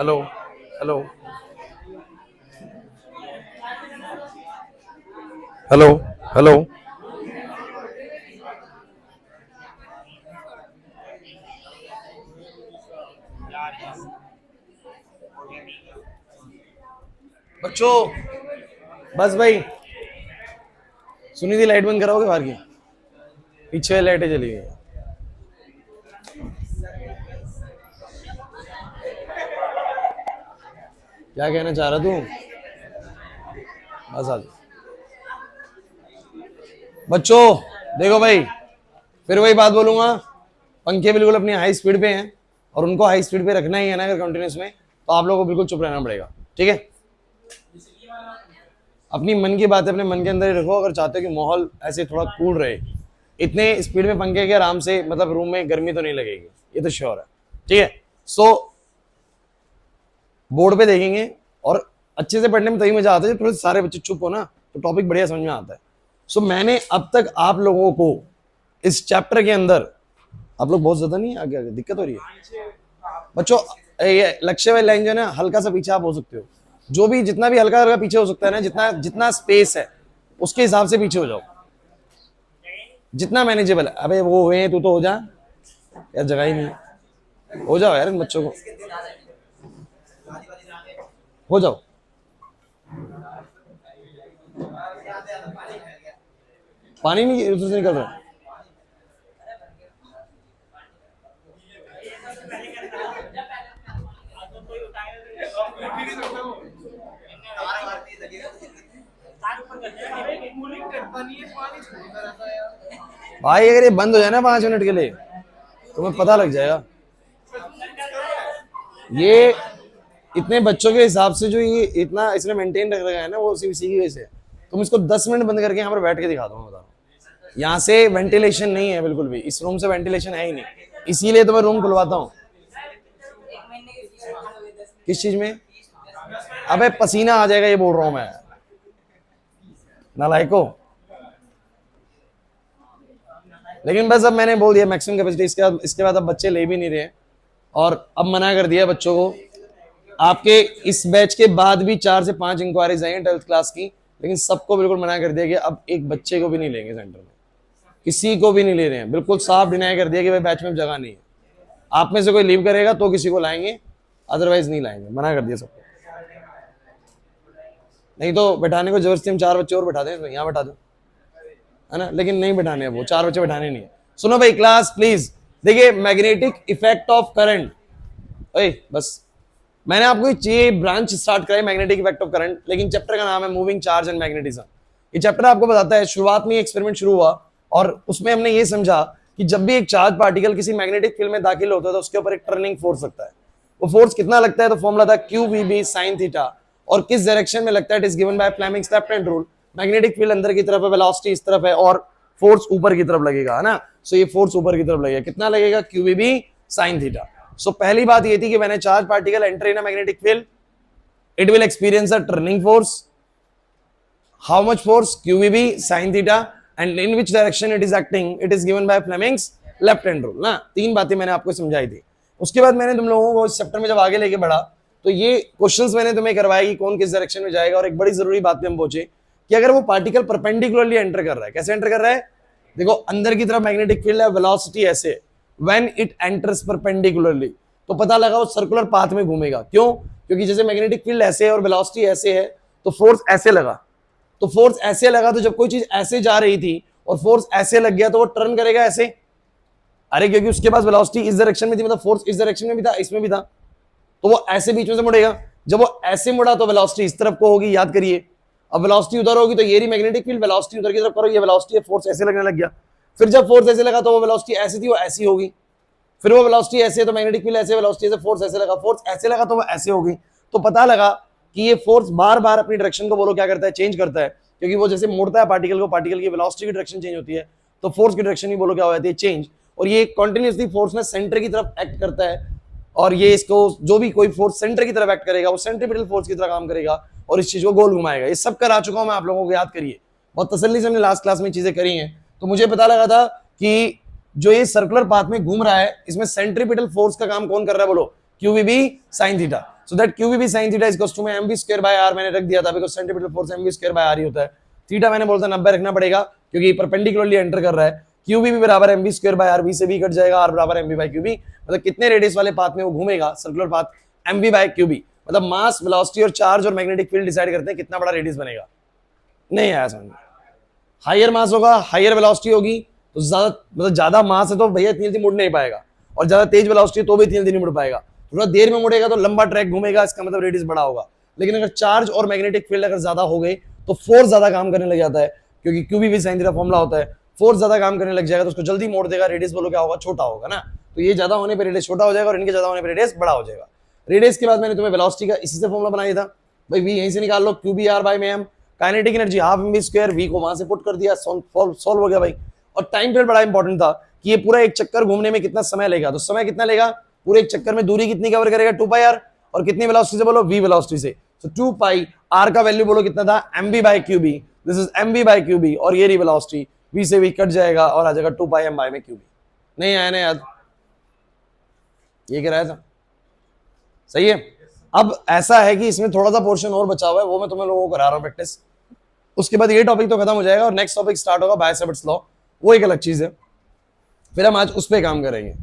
Hello hello hello hello. बच्चों बस भाई, सुनी थी लाइट बंद कराओगे बाहर की? पीछे लाइटें चली गई। क्या कहना चाह रहा तू? बस आ जाओ। बच्चों देखो भाई, फिर वही बात बोलूंगा, पंखे बिल्कुल अपनी हाई स्पीड पे हैं और उनको हाई स्पीड पे रखना ही है ना अगर कंटिन्यूस में, तो आप लोगों को बिल्कुल चुप रहना पड़ेगा, ठीक है? अपनी मन की बातें अपने मन के अंदर ही रखो। अगर चाहते हो कि माहौल ऐसे थोड़ा कूल रहे, इतने स्पीड में पंखे के आराम से मतलब रूम में गर्मी तो नहीं लगेगी, ये तो श्योर है, ठीक है? सो बोर्ड पे देखेंगे और अच्छे से पढ़ने में तभी मजा आता है जब थोड़े सारे बच्चे चुप हो ना, तो टॉपिक बढ़िया समझ में आता है। सो मैंने अब तक आप लोगों को इस चैप्टर के अंदर, आप लोग बहुत ज्यादा नहीं आगे आगे दिक्कत हो रही है बच्चों? ये लक्ष्य वाली लाइन जो है ना, हल्का सा पीछे आप हो सकते हो, जो भी जितना भी हल्का हल्का पीछे हो सकता है ना, जितना जितना स्पेस है उसके हिसाब से पीछे हो जाओ, जितना मैनेजेबल है। अबे वो हुए तू तो हो जा यार, जगह ही नहीं है। हो जाओ यार इन बच्चों को, हो जाओ। पानी नहीं उधर से निकल रहा है। भाई अगर ये बंद हो जाए ना 5 मिनट के लिए, तुम्हें पता लग जाएगा। ये इतने बच्चों के हिसाब से जो ये इतना इसने मेंटेन रख रखा है ना, वो इसी की वजह से। तुम इसको 10 मिनट बंद करके यहाँ पर बैठ के दिखा दो, मैं बता रहा हूँ। यहाँ से वेंटिलेशन नहीं है बिल्कुल भी, इस रूम से वेंटिलेशन है ही नहीं, इसीलिए तो मैं रूम खुलवाता हूँ। किस चीज में? अबे पसीना आ जाएगा, ये बोल रहा हूँ मैं, नालायको। लेकिन बस अब मैंने बोल दिया मैक्सिमम कैपेसिटी, इसके बाद अब बच्चे ले भी नहीं रहे, और अब मना कर दिया बच्चों को। आपके इस बैच के बाद भी 4 से 5 इंक्वायरीज आई हैं 12th क्लास की, लेकिन सबको बिल्कुल मना कर दिया कि अब एक बच्चे को भी नहीं लेंगे सेंटर में, किसी को भी नहीं ले रहे हैं, बिल्कुल साफ डिनाई कर दिया कि भाई बैच में जगह नहीं है। आप में से कोई लीव करेगा तो किसी को लाएंगे, अदरवाइज नहीं लाएंगे, मना कर दिया सबको। नहीं तो बैठाने को जबरदस्ती हम 4 बच्चे और बैठा दें, तो यहाँ बैठा दो, है ना, लेकिन नहीं बैठाने, वो 4 बच्चे बैठाने नहीं है। सुनो भाई क्लास प्लीज, देखिए मैग्नेटिक इफेक्ट ऑफ करंट, बस मैंने आपको ये ब्रांच स्टार्ट कराई मैग्नेटिक इफेक्ट ऑफ करंट, लेकिन चैप्टर का नाम है मूविंग चार्ज एंड मैग्नेटिज्म। ये चैप्टर आपको बताता है, शुरुआत में एक्सपेरिमेंट शुरू हुआ और उसमें हमने ये समझा कि जब भी एक चार्ज पार्टिकल किसी मैग्नेटिक फील्ड में दाखिल होता है तो उसके ऊपर एक टर्निंग फोर्स लगता है। वो फोर्स कितना लगता है? तो फॉर्मूला था QVB sin थीटा, और किस डायरेक्शन में लगता है? It is given by Fleming's left hand rule. Magnetic field अंदर की तरफ है, वेलोसिटी इस तरफ है और फोर्स ऊपर की तरफ लगेगा, है ना? सो ये फोर्स ऊपर की तरफ लगेगा, कितना लगेगा? QVB sin theta. सो पहली बात ये थी कि when a charge particle enter in a magnetic field, it will experience a turning force. How much force? QVB sin theta, and in which direction it is acting? It is given by Fleming's left hand rule ना। 3 बातें मैंने आपको समझाई थी। उसके बाद मैंने तुम लोगों को इस चैप्टर में जब आगे लेके बढ़ा तो ये क्वेश्चंस मैंने तुम्हें करवाए कि कौन किस डायरेक्शन में जाएगा, और एक बड़ी जरूरी बात पे हम पहुंचे कि अगर वो पार्टिकल परपेंडिकुलरली एंटर कर रहा है, कैसे एंटर कर रहा है? देखो अंदर की तरफ मैग्नेटिक फील्ड है, वेलोसिटी ऐसे, व्हेन इट एंटर्स परपेंडिकुलरली तो पता लगा वो सर्कुलर पाथ में घूमेगा। क्यों? क्योंकि जैसे मैग्नेटिक फील्ड ऐसे है और वेलोसिटी ऐसे है, तो फोर्स ऐसे लगा, तो फोर्स ऐसे लगा, तो जब कोई चीज ऐसे जा रही थी और फोर्स ऐसे लग गया तो वो टर्न करेगा ऐसे। अरे क्योंकि उसके पास वेलोसिटी इस डायरेक्शन में थी, मतलब फोर्स इस डायरेक्शन में भी था, इसमें भी था, तो वो ऐसे बीच में से मुड़ेगा। जब वो ऐसे मुड़ा तो वेलोसिटी इस तरफ को होगी, याद करिए। अब वेलोसिटी उधर होगी तो ये रही मैग्नेटिक फील्ड, वेलोसिटी उधर की तरफ करो, ये वेलोसिटी है, फोर्स ऐसे लगने लग गया। फिर जब फोर्स ऐसे लगा तो वो वेलोसिटी ऐसी थी, वो ऐसी होगी। फिर वो वेलोसिटी ऐसे है तो मैग्नेटिक फील्ड ऐसे, वेलोसिटी ऐसे, फोर्स ऐसे लगा, फोर्स ऐसे लगा तो वो ऐसे होगी। तो पता लगा कि ये फोर्स बार बार अपनी डायरेक्शन को बोलो क्या करता है? चेंज करता है, क्योंकि वो जैसे मोड़ता है पार्टिकल को, पार्टिकल की वेलोसिटी की डायरेक्शन चेंज होती है, तो फोर्स की डायरेक्शन ही बोलो क्या हो जाती है? चेंज। और ये कंटिन्यूअसली फोर्स में सेंटर की तरफ एक्ट करता है, और ये इसको जो भी कोई फोर्स सेंटर की तरफ एक्ट करेगा वो सेंट्रीपिटल फोर्स की तरह काम करेगा और इस चीज को गोल घुमाएगा। ये सब करा चुका हूं मैं आप लोगों को, याद करिए, बहुत तसल्ली से हमने लास्ट क्लास में चीजें करी हैं। तो मुझे पता लगा था कि जो ये सर्कुलर पाथ में घूम रहा है, इसमें सेंट्रीपिटल फोर्स का काम कौन कर रहा है? बोलो QVB sin theta. So that Q B sine theta is equal to में M V square by R मैंने रख दिया था because centimetre force M V square by R ही होता है। थीटा मैंने बोलता 90 रखना पड़ेगा क्योंकि परपेंडिकुलरली एंटर कर रहा है। क्यू बी बराबर M V square by R, V से भी कट जाएगा, आर बराबर M V by Q B, मतलब कितने रेडियस वाले पाथ में वो घूमेगा circular path M V by Q B, मतलब मास वेलोसिटी और चार्ज और मैग्नेटिक फील्ड डिसाइड करते हैं कितना बड़ा रेडियस बनेगा। नहीं आया समझ में? हायर मास होगा हायर वेलोसिटी होगी तो ज्यादा, मतलब ज्यादा मास है तो भैया इतनी जल्दी मुड़ नहीं पाएगा, और ज्यादा तेज वेलोसिटी तो भी इतनी जल्दी नहीं मुड़ पाएगा। थोड़ा देर में मुड़ेगा तो लंबा ट्रैक घूमेगा, इसका मतलब रेडियस बड़ा होगा। लेकिन अगर चार्ज और मैग्नेटिक फील्ड अगर ज्यादा हो गई तो फोर्स ज्यादा काम करने लग जाता है, क्योंकि Q B sine theta formula होता है, फोर्स ज्यादा काम करने लग जाएगा तो उसको जल्दी मोड़ देगा, रेडियस बोलो क्या होगा, छोटा होगा ना। तो ये ज्यादा होने पर रेडियस छोटा हो जाएगा और इनके ज्यादा होने पर रेडियस बड़ा हो जाएगा। रेडियस के बाद मैंने तुम्हें वेलोसिटी का इसी से फॉर्मूला बनाया था भाई, वी यहीं से निकाल लो, क्यू बी आर बाय में M, kinetic energy half M V square, V को वहां से पुट कर दिया, सॉल्व हो गया भाई। और टाइम पीरियड बड़ा इंपॉर्टेंट था कि ये पूरा एक चक्कर घूमने में कितना समय लेगा, तो समय कितना लेगा, पूरे एक चक्कर में दूरी कितनी कवर करेगा, 2 पाई आर, और कितनी वेलोसिटी से बोलो, v वेलोसिटी से। तो 2 पाई r का वैल्यू बोलो कितना था, mv by Q B, this is mv by Q B, और ये रही वेलोसिटी, v से v कट जाएगा और आ जाएगा 2 पाई m बाय में क्यूबी। नहीं आया ना याद? ये कह रहा था सही है। अब ऐसा है कि इसमें थोड़ा सा पोर्शन और बचा हुआ है, वो मैं तुम्हें लोगों को करा रहा हूं प्रैक्टिस, उसके बाद ये टॉपिक तो खत्म हो जाएगा और नेक्स्ट टॉपिक स्टार्ट होगा बाय-सेवर्ट्स लॉ, वो एक अलग चीज है, फिर हम आज उस पर काम करेंगे।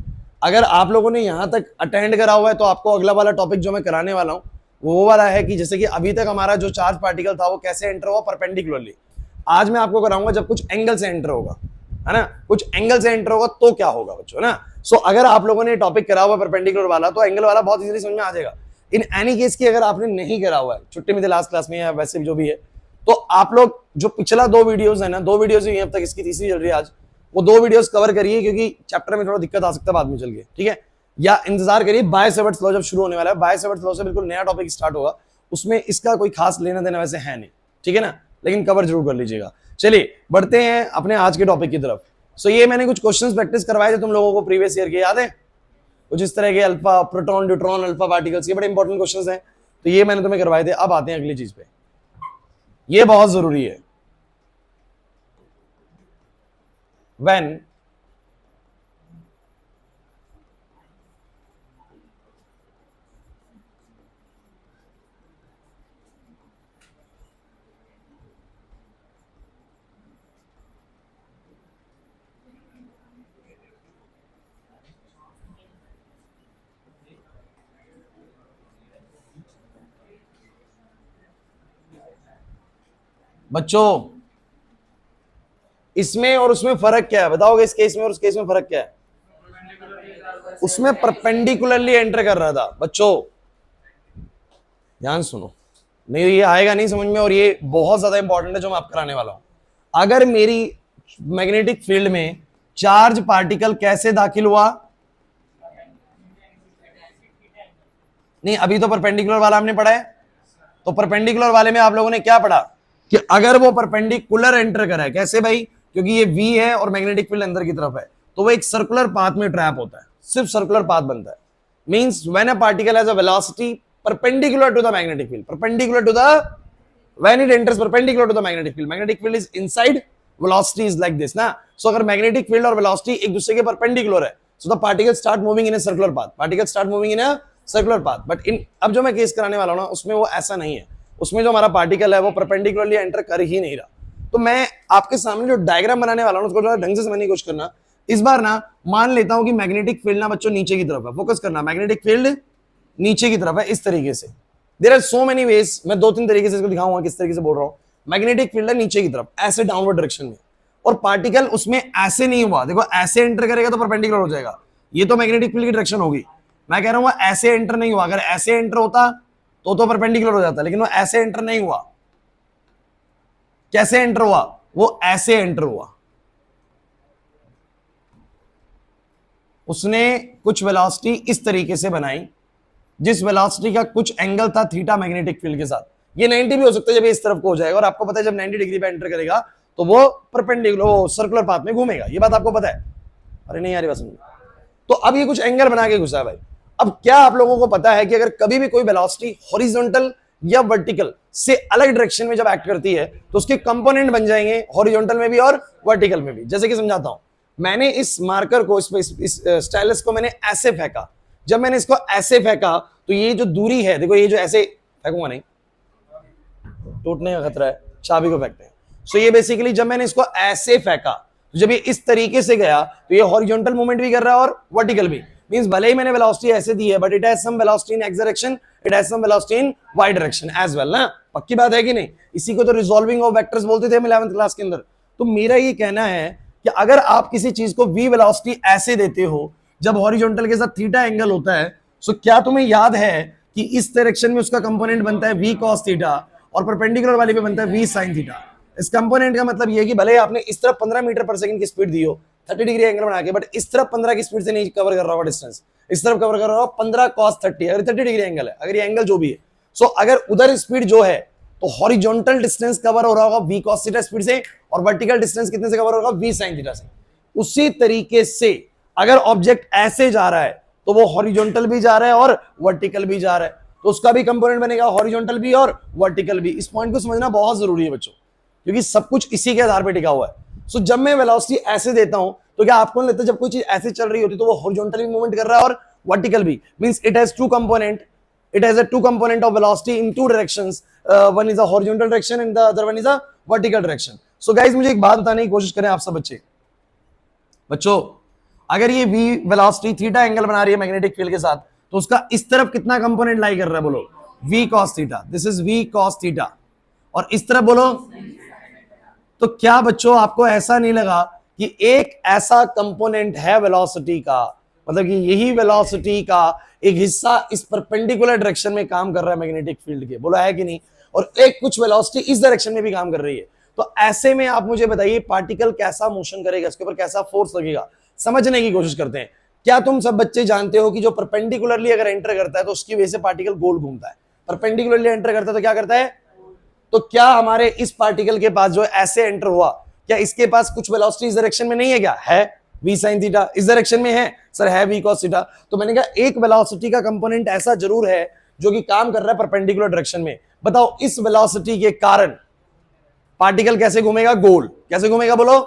अगर आप लोगों ने यहां तक अटेंड करा हुआ है तो आपको अगला वाला टॉपिक जो मैं कराने वाला हूं वो वाला है कि जैसे कि अभी तक हमारा जो चार्ज पार्टिकल था वो कैसे एंटर हुआ, परपेंडिकुलरली। आज मैं आपको कराऊंगा जब कुछ एंगल से एंटर होगा, है ना, कुछ एंगल से एंटर होगा तो क्या होगा बच्चों ना। सो अगर आप लोगों ने टॉपिक करा हुआ परपेंडिकुलर वाला तो एंगल वाला बहुत इजीली समझ में आ जाएगा। इन एनी केस की अगर आपने नहीं करा हुआ है, छुट्टी में थे लास्ट क्लास में या वैसे जो भी है, तो आप लोग जो पिछला 2 वीडियोस है ना, 2 वीडियोस ही अब तक, इसकी तीसरी चल रही है आज, वो 2 वीडियोस कवर करिए क्योंकि चैप्टर में थोड़ा दिक्कत आ सकता है बाद में चल के, ठीक है। या इंतजार करिए बाय-सेवर्ट्स लॉ जब शुरू होने वाला है, बाय-सेवर्ट्स लॉ से बिल्कुल नया टॉपिक स्टार्ट होगा, उसमें इसका कोई खास लेना देना वैसे है नहीं, ठीक है ना, लेकिन कवर जरूर कर लीजिएगा। चलिए बढ़ते हैं अपने आज के टॉपिक की तरफ। सो ये मैंने कुछ क्वेश्चंस प्रैक्टिस करवाए थे तुम लोगों को प्रीवियस ईयर के, याद है? कुछ इस तरह के alpha, proton, neutron, alpha particles, ये बड़े इंपॉर्टेंट क्वेश्चंस हैं, तो ये मैंने तुम्हें करवाए थे। अब आते हैं अगली चीज पे, ये बहुत जरूरी है। व्हेन बच्चों इसमें और उसमें फर्क क्या है बताओगे? इस केस में और उस केस में फर्क क्या है? उसमें परपेंडिकुलरली एंटर कर रहा था बच्चों, ध्यान सुनो, नहीं ये आएगा नहीं समझ में, और ये बहुत ज्यादा इंपॉर्टेंट है जो मैं आपको कराने वाला हूं। अगर मेरी मैग्नेटिक फील्ड में चार्ज पार्टिकल कैसे दाखिल हुआ, नहीं अभी तो परपेंडिकुलर वाला हमने पढ़ा है, तो परपेंडिकुलर वाले में आप लोगों ने क्या पढ़ा कि अगर वो परपेंडिकुलर एंटर करा है, कैसे भाई, क्योंकि ये V है और मैग्नेटिक फील्ड अंदर की तरफ है, तो वो एक सर्कुलर पाथ में ट्रैप होता है, सिर्फ सर्कुलर पाथ बनता है। Means when a particle has a velocity perpendicular to the magnetic field, perpendicular to the, when it enters perpendicular to the magnetic field is inside, velocity is like this ना। So अगर magnetic field और velocity एक दूसरे के perpendicular है, so the particle start moving in a circular path, particle start moving in a circular path. But in अब जो मैं केस कराने वाला हूं ना, उसमें वो ऐसा नहीं है, उसमें जो हमारा पार्टिकल है वो परपेंडिकुलरली एंटर कर ही नहीं रहा। तो मैं आपके सामने जो डायग्राम बनाने वाला हूं उसको थोड़ा ढंग से समझने की कोशिश करना। इस बार ना मान लेता हूं कि मैग्नेटिक फील्ड ना बच्चों नीचे की तरफ है, फोकस करना, मैग्नेटिक फील्ड नीचे की तरफ है इस तरीके से। There are so many ways, मैं 2-3 तरीके से इसको दिखाऊंगा किस तरीके से बोल रहा हूं। मैग्नेटिक फील्ड है नीचे की तरफ, ऐसे डाउनवर्ड डायरेक्शन में, और पार्टिकल उसमें ऐसे नहीं हुआ, देखो ऐसे एंटर करेगा तो परपेंडिकुलर हो जाएगा, ये तो मैग्नेटिक फील्ड की डायरेक्शन होगी। मैं कह रहा हूं ऐसे एंटर नहीं हुआ, अगर ऐसे एंटर होता तो परपेंडिकुलर हो जाता, लेकिन वो ऐसे एंटर नहीं हुआ। कैसे एंटर हुआ? वो ऐसे एंटर हुआ, उसने कुछ वेलोसिटी इस तरीके से बनाई, जिस वेलोसिटी का कुछ एंगल था थीटा मैग्नेटिक फील्ड के साथ। ये 90 भी हो सकता है जब ये इस तरफ को हो जाएगा, और आपको पता है जब 90 डिग्री पे एंटर करेगा तो वो परपेंडिकुलर, वो सर्कुलर पाथ में घूमेगा, ये बात आपको पता है। अरे नहीं यार बस, तो अब ये कुछ एंगल बना के घुसा है भाई। अब क्या आप लोगों को पता है कि अगर कभी भी कोई वेलोसिटी हॉरिजॉन्टल या वर्टिकल से अलग डायरेक्शन में जब एक्ट करती है तो उसके कंपोनेंट बन जाएंगे हॉरिजॉन्टल में भी और वर्टिकल में भी। जैसे कि समझाता हूं, मैंने इस मार्कर को, इस स्टाइलस को मैंने ऐसे फेंका, जब मैंने इसको ऐसे फेंका तो ये जो दूरी है, देखो ये जो ऐसे फेंकूंगा नहीं, टूटने का खतरा है, चाबी को फेंकते हैं। सो ये बेसिकली जब मैंने इसको ऐसे फेंका, तो जब ये इस तरीके से गया तो ये हॉरिजॉन्टल मूवमेंट भी कर रहा है और वर्टिकल भी। मींस भले ही मैंने वेलोसिटी ऐसे दी है, but it has some velocity in x direction, it has some velocity in y direction as well ना। पक्की बात है कि नहीं? इसी को तो रिजॉल्विंग ऑफ वेक्टर्स बोलते थे हम 11th क्लास के अंदर। तो मेरा ये कहना है कि अगर आप किसी चीज को v वेलोसिटी ऐसे देते हो जब हॉरिजॉन्टल के साथ थीटा एंगल होता है, सो क्या तुम्हें याद है कि इस डायरेक्शन में उसका कंपोनेंट बनता है v cos थीटा और परपेंडिकुलर वाले पे बनता है v sin थीटा। इस कंपोनेंट का मतलब ये कि भले आपने इस तरफ 15 मीटर पर सेकंड की स्पीड दी हो 30 डिग्री एंगल बना के, बट इस तरफ 15 की स्पीड से नहीं कवर कर रहा होगा डिस्टेंस, इस तरफ कवर कर रहा होगा 15 cos 30, अगर 30 डिग्री एंगल है, अगर ये एंगल जो भी है। सो अगर उधर स्पीड जो है तो हॉरिजॉन्टल डिस्टेंस कवर हो रहा होगा v cos थीटा स्पीड से, और वर्टिकल डिस्टेंस कितने से कवर होगा? v sin थीटा से। उसी तरीके से अगर ऑब्जेक्ट ऐसे जा रहा है तो वो हॉरिजॉन्टल भी जा रहा है और वर्टिकल भी जा रहा है, तो उसका भी कंपोनेंट बनेगा हॉरिजॉन्टल भी और वर्टिकल भी। इस पॉइंट को समझना बहुत जरूरी है बच्चों, क्योंकि सब कुछ इसी के आधार पर टिका हुआ है। सो जब मैं वेलोसिटी ऐसे देता हूं तो क्या आपको नहीं लगता जब कोई चीज ऐसे चल रही होती तो वो हॉरिजॉन्टल भी मूवमेंट कर रहा है और वर्टिकल भी? Means it has two component, it has a two component of velocity in two directions, one is a horizontal direction and the other one is a vertical direction. So guys मुझे एक बात बताने की कोशिश करें आप सब बच्चों, अगर ये v velocity थीटा एंगल बना रही है मैग्नेटिक फील्ड के साथ, तो उसका इस तरफ कितना कंपोनेंट लाई कर रहा है? बोलो v cos theta, this is v cos theta, और इस तरफ बोलो। तो क्या बच्चों आपको ऐसा नहीं लगा कि एक ऐसा कंपोनेंट है वेलोसिटी का, मतलब कि यही वेलोसिटी का एक हिस्सा इस परपेंडिकुलर डायरेक्शन में काम कर रहा है मैग्नेटिक फील्ड के? बोला है कि नहीं? और एक कुछ वेलोसिटी इस डायरेक्शन में भी काम कर रही है। तो ऐसे में आप मुझे बताइए पार्टिकल कैसा मोशन करेगा, इसके ऊपर कैसा फोर्स लगेगा, समझने की कोशिश करते हैं। क्या तुम सब बच्चे जानते हो कि जो परपेंडिकुलरली अगर एंटर करता है तो उसकी वजह से पार्टिकल गोल घूमता है? परपेंडिकुलरली एंटर करता है तो क्या करता है? तो क्या हमारे इस पार्टिकल के पास जो ऐसे एंटर हुआ, क्या इसके पास कुछ वेलोसिटी इस डायरेक्शन में नहीं है? क्या है? v sin थीटा इस डायरेक्शन में है सर, है v cos थीटा। तो मैंने कहा एक वेलोसिटी का कंपोनेंट ऐसा जरूर है जो कि काम कर रहा है परपेंडिकुलर डायरेक्शन में। बताओ इस वेलोसिटी के कारण पार्टिकल कैसे घूमेगा? गोल। कैसे घूमेगा बोलो?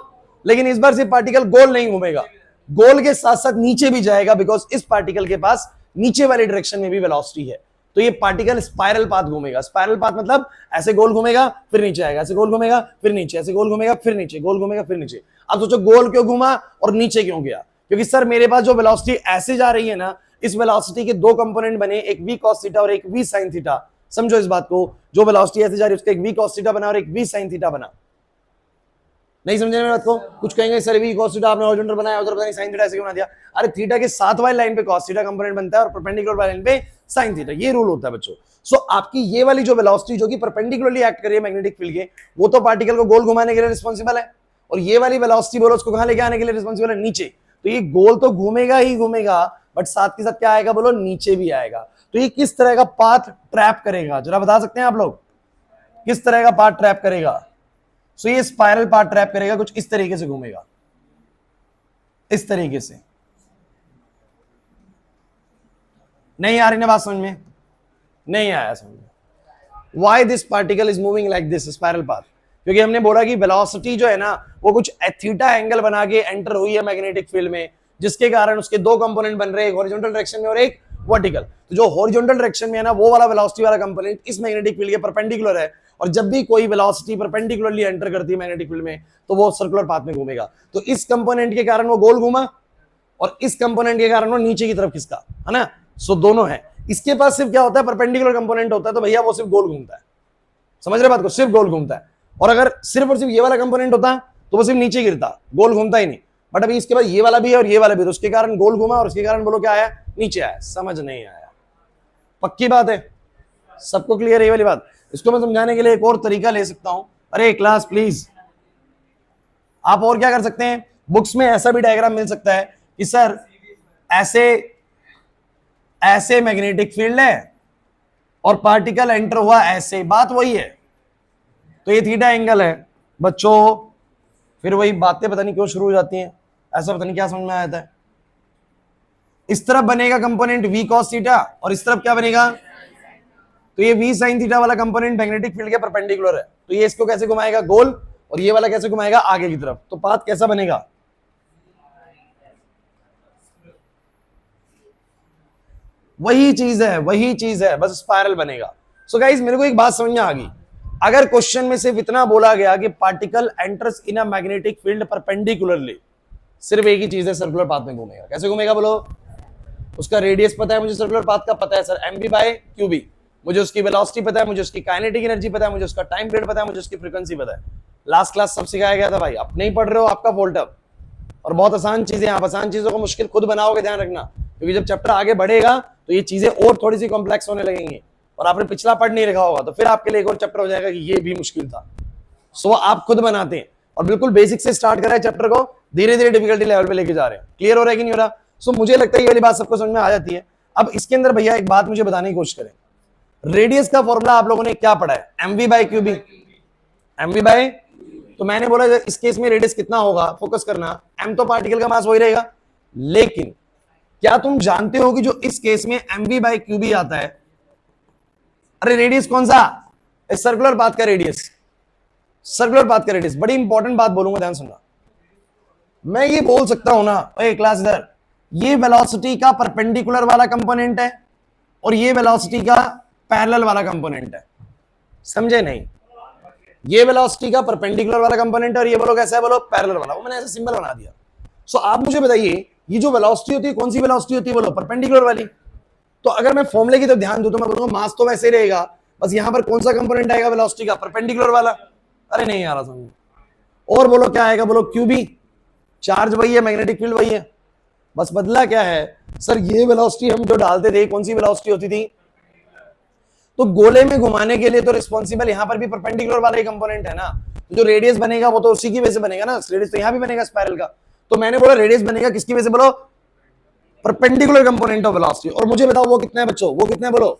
लेकिन इस बार सिर्फ पार्टिकल गोल नहीं घूमेगा, गोल के साथ साथ नीचे भी जाएगा, बिकॉज इस पार्टिकल के पास नीचे वाली डायरेक्शन में भी वेलोसिटी है। तो ये पार्टिकल स्पाइरल पाथ घूमेगा। स्पाइरल पाथ मतलब ऐसे गोल घूमेगा फिर नीचे आएगा, ऐसे गोल घूमेगा फिर नीचे, ऐसे गोल घूमेगा फिर नीचे, गोल घूमेगा फिर नीचे। अब सोचो गोल क्यों घूमा और नीचे क्यों गया? क्योंकि सर मेरे पास जो वेलोसिटी ऐसे जा रही है ना, इस वेलोसिटी के दो कंपोनेंट बने, एक v cos थीटा और एक v sin थीटा। समझो इस बात को, जो वेलोसिटी ऐसे जा रही है उसका एक v cos थीटा बना और एक v sin थीटा बना। नहीं समझे मेरी बात को? कुछ कहेंगे सर v cos थीटा आपने हॉरिजॉन्टल बनाया, उधर पता नहीं sin थीटा ऐसे क्यों बना दिया? अरे थीटा के साथ वाली लाइन पे cos थीटा कंपोनेंट बनता है और परपेंडिकुलर वाली लाइन पे sin थीटा, ये रूल होता है बच्चों। सो आपकी ये वाली जो वेलोसिटी जो कि परपेंडिकुलरली एक्ट कर रही है मैग्नेटिक फील्ड के, वो तो पार्टिकल को गोल घुमाने के लिए रिस्पॉन्सिबल है, और ये वाली वेलोसिटी बोलो उसको कहां लेके आने के लिए रिस्पॉन्सिबल है? नीचे। तो ये गोल तो घूमेगा ही घूमेगा, बट साथ के साथ क्या आएगा बोलो? नीचे भी आएगा। तो ये किस तरह का पाथ ट्रैप करेगा, जरा बता सकते हैं आप लोग? किस तरह का पाथ ट्रैप करेगा? सो ये स्पाइरल पाथ ट्रैप करेगा, कुछ इस तरीके से घूमेगा, इस तरीके से। नहीं आ रही ना बात समझ में? नहीं आया समझ में? Why this particle is moving like this spiral path? क्योंकि हमने बोला कि वेलोसिटी जो है ना वो कुछ थीटा एंगल बना के एंटर हुई है मैग्नेटिक फील्ड में, जिसके कारण उसके दो कंपोनेंट बन रहे हैं, एक हॉरिजॉन्टल डायरेक्शन में और एक वर्टिकल। तो जो हॉरिजॉन्टल डायरेक्शन में है ना वो वाला वेलोसिटी वाला कंपोनेंट इस मैग्नेटिक फील्ड के परपेंडिकुलर है, और जब भी कोई वेलोसिटी परपेंडिकुलरली एंटर करती है मैग्नेटिक फील्ड में तो वो सर्कुलर पाथ में घूमेगा। तो इस कंपोनेंट के कारण वो गोल घूमा और इस कंपोनेंट के कारण वो नीचे की तरफ खिसका, है ना? सो दोनों है। इसके पास सिर्फ क्या होता है? परपेंडिकुलर कंपोनेंट होता है, तो भैया वो सिर्फ गोल घूमता है। समझ रहे बात को? सिर्फ गोल घूमता है। और अगर सिर्फ और सिर्फ ये वाला कंपोनेंट होता तो वो सिर्फ नीचे गिरता, गोल घूमता ही नहीं। बट अभी इसके बाद ये वाला भी है और ये वाला भी, तो उसके कारण गोल घूमा और उसके कारण बोलो क्या आया? नीचे आया। समझ नहीं आया? पक्की बात है? सबको क्लियर है ये वाली बात? इसको मैं समझाने के लिए एक और तरीका ले सकता हूं। अरे क्लास प्लीज, आप और क्या कर सकते हैं? बुक्स में ऐसा भी डायग्राम मिल सकता है कि सर ऐसे ऐसे मैग्नेटिक फील्ड है और पार्टिकल एंटर हुआ ऐसे, बात वही है। तो ये थीटा एंगल है बच्चों, फिर वही बातें पता नहीं क्यों शुरू हो जाती हैं, ऐसा पता नहीं क्या समझ में आया था। इस तरफ बनेगा कंपोनेंट v cos थीटा और इस तरफ क्या बनेगा? तो ये v sin थीटा वाला कंपोनेंट मैग्नेटिक फील्ड के परपेंडिकुलर है, तो ये इसको कैसे घुमाएगा? गोल। और ये वाला कैसे घुमाएगा? आगे की तरफ। तो पाथ कैसा बनेगा? वही चीज है, बस स्पाइरल बनेगा। सो गाइस मेरे को एक बात समझ में आ गई, अगर क्वेश्चन में सिर्फ इतना बोला गया कि particle enters in a magnetic field perpendicularly, सिर्फ एक ही चीज है, सर्कुलर पाथ में घूमेगा। कैसे घूमेगा बोलो? उसका रेडियस पता है मुझे, सर्कुलर पाथ का पता है सर, mv बाय क्यूबी, मुझे उसकी वेलोसिटी पता है, मुझे उसकी काइनेटिक एनर्जी पता है, मुझे उसका टाइम पीरियड पता है, मुझे उसकी फ्रीक्वेंसी पता है। लास्ट क्लास सब सिखाया गया था भाई, आप नहीं पढ़ रहे हो आपका फॉल्ट अब। और बहुत आसान चीजें, आप आसान चीजों को मुश्किल खुद बनाओगे, ध्यान रखना, क्योंकि जब चैप्टर आगे बढ़ेगा तो ये चीजें और थोड़ी सी कॉम्प्लेक्स होने लगेंगी, और आपने पिछला पढ़ नहीं रखा होगा तो फिर आपके लिए एक और चैप्टर हो जाएगा कि ये भी मुश्किल था। सो आप खुद बनाते हैं और बिल्कुल बेसिक से स्टार्ट कर रहे हैं चैप्टर को, धीरे धीरे डिफिकल्टी लेवल पे लेके जा रहे हैं। क्लियर हो रहा है कि नहीं हो रहा? सो मुझे लगता है ये वाली बात सबको समझ में आ जाती है। अब इसके अंदर भैया एक बात मुझे बताने की कोशिश करें, रेडियस का फॉर्मूला आप लोगों ने क्या पढ़ा है? mv by q B, mv by, तो मैंने बोला इस केस में रेडियस कितना होगा, फोकस करना, m तो पार्टिकल का मास वही रहेगा, लेकिन क्या तुम जानते हो कि जो इस केस में mv बाय क्यूबी आता है, अरे रेडियस कौन सा? सर्कुलर पाथ का रेडियस, सर्कुलर पाथ का रेडियस। बड़ी इंपॉर्टेंट बात बोलूंगा, ध्यान सुनना। मैं ये बोल सकता हूं ना, ओए क्लास इधर, ये वेलोसिटी का परपेंडिकुलर वाला कंपोनेंट है और ये वेलोसिटी का पैरेलल वाला कंपोनेंट है, समझे नहीं? ये वेलोसिटी का परपेंडिकुलर वाला कंपोनेंट और ये बोलो कैसा है, बोलो पैरेलल वाला, वो मैंने ऐसे सिंबल बना दिया। सो आप मुझे बताइए ये जो वेलोसिटी होती है कौन सी वेलोसिटी होती है, बोलो परपेंडिकुलर वाली। तो अगर मैं फॉर्मूले की तरफ ध्यान दूं तो मैं बोलूंगा मास तो वैसे ही रहेगा, बस यहां पर कौन सा कंपोनेंट आएगा वेलोसिटी का, परपेंडिकुलर वाला। अरे नहीं आ रहा समझ। और बोलो क्या आएगा, बोलो क्यूबी, चार्ज वही है, मैग्नेटिक फील्ड वही है, बस बदला क्या है सर, ये वेलोसिटी हम जो डालते थे कौन सी वेलोसिटी होती थी, तो गोले में घुमाने के लिए तो रिस्पॉन्सिबल यहां पर भी परपेंडिकुलर वाला ही कंपोनेंट है ना, तो जो रेडियस बनेगा वो तो उसी की वजह से बनेगा ना, रेडियस तो यहां भी बनेगा स्पाइरल का। तो मैंने बोला रेडियस बनेगा किसकी वजह से, बोलो परपेंडिकुलर कंपोनेंट ऑफ वेलोसिटी। और मुझे बताओ वो कितना है बच्चों, वो कितना है बोलो,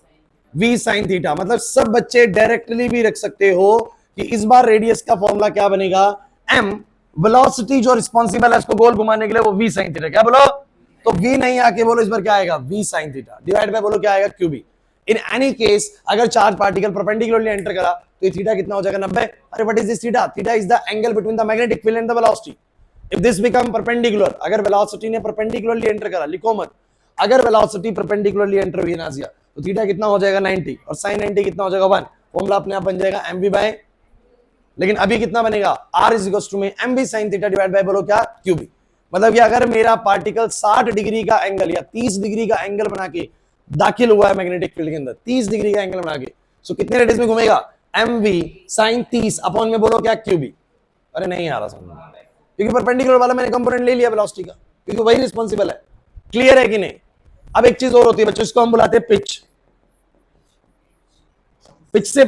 v sin थीटा। मतलब सब बच्चे डायरेक्टली भी रख सकते हो कि इस बार रेडियस का फॉर्मूला क्या बनेगा, m, वेलोसिटी जो रिस्पॉन्सिबल है उसको गोल घुमाने के लिए वो v sin थीटा। क्या बोलो? तो v नहीं आके बोलो इस बार क्या आएगा, v sin theta divide by बोलो क्या आएगा, क्यूबी। इन एनी केस अगर चार्ज पार्टिकल परपेंडिकुलरली एंटर करा तो ये थीटा कितना हो जाएगा, 90। अरे what is this theta? Theta is the angle between the magnetic field and the velocity. If this become perpendicular, अगर वेलोसिटी ने परपेंडिकुलरली एंटर करा, लिखो मत, अगर वेलोसिटी परपेंडिकुलरली एंटर हुई ना नाजिया, तो थीटा कितना हो जाएगा 90 और sin 90 कितना हो जाएगा 1। फॉर्मूला अपने आप बन जाएगा mv बाय, लेकिन अभी कितना बनेगा, r इज इक्वल टू में mv sin theta divide by बोलो क्या, क्यूबी। मतलब कि अगर मेरा पार्टिकल 60 डिग्री का एंगल या 30 डिग्री का एंगल बना के दाखिल हुआ है मैग्नेटिक फील्ड के अंदर, 30 डिग्री का एंगल बना के, सो कितने रेडियस में घूमेगा, mv sin 30 अपॉन में बोलो क्या, क्यूबी। अरे नहीं आ रहा समझ, क्योंकि परपेंडिकुलर वाला मैंने कंपोनेंट ले लिया वेलोसिटी का, क्योंकि वही रिस्पॉन्सिबल है। क्लियर है कि नहीं? अब एक चीज और होती है बच्चों, इसको हम बुलाते हैं पिच। पिच से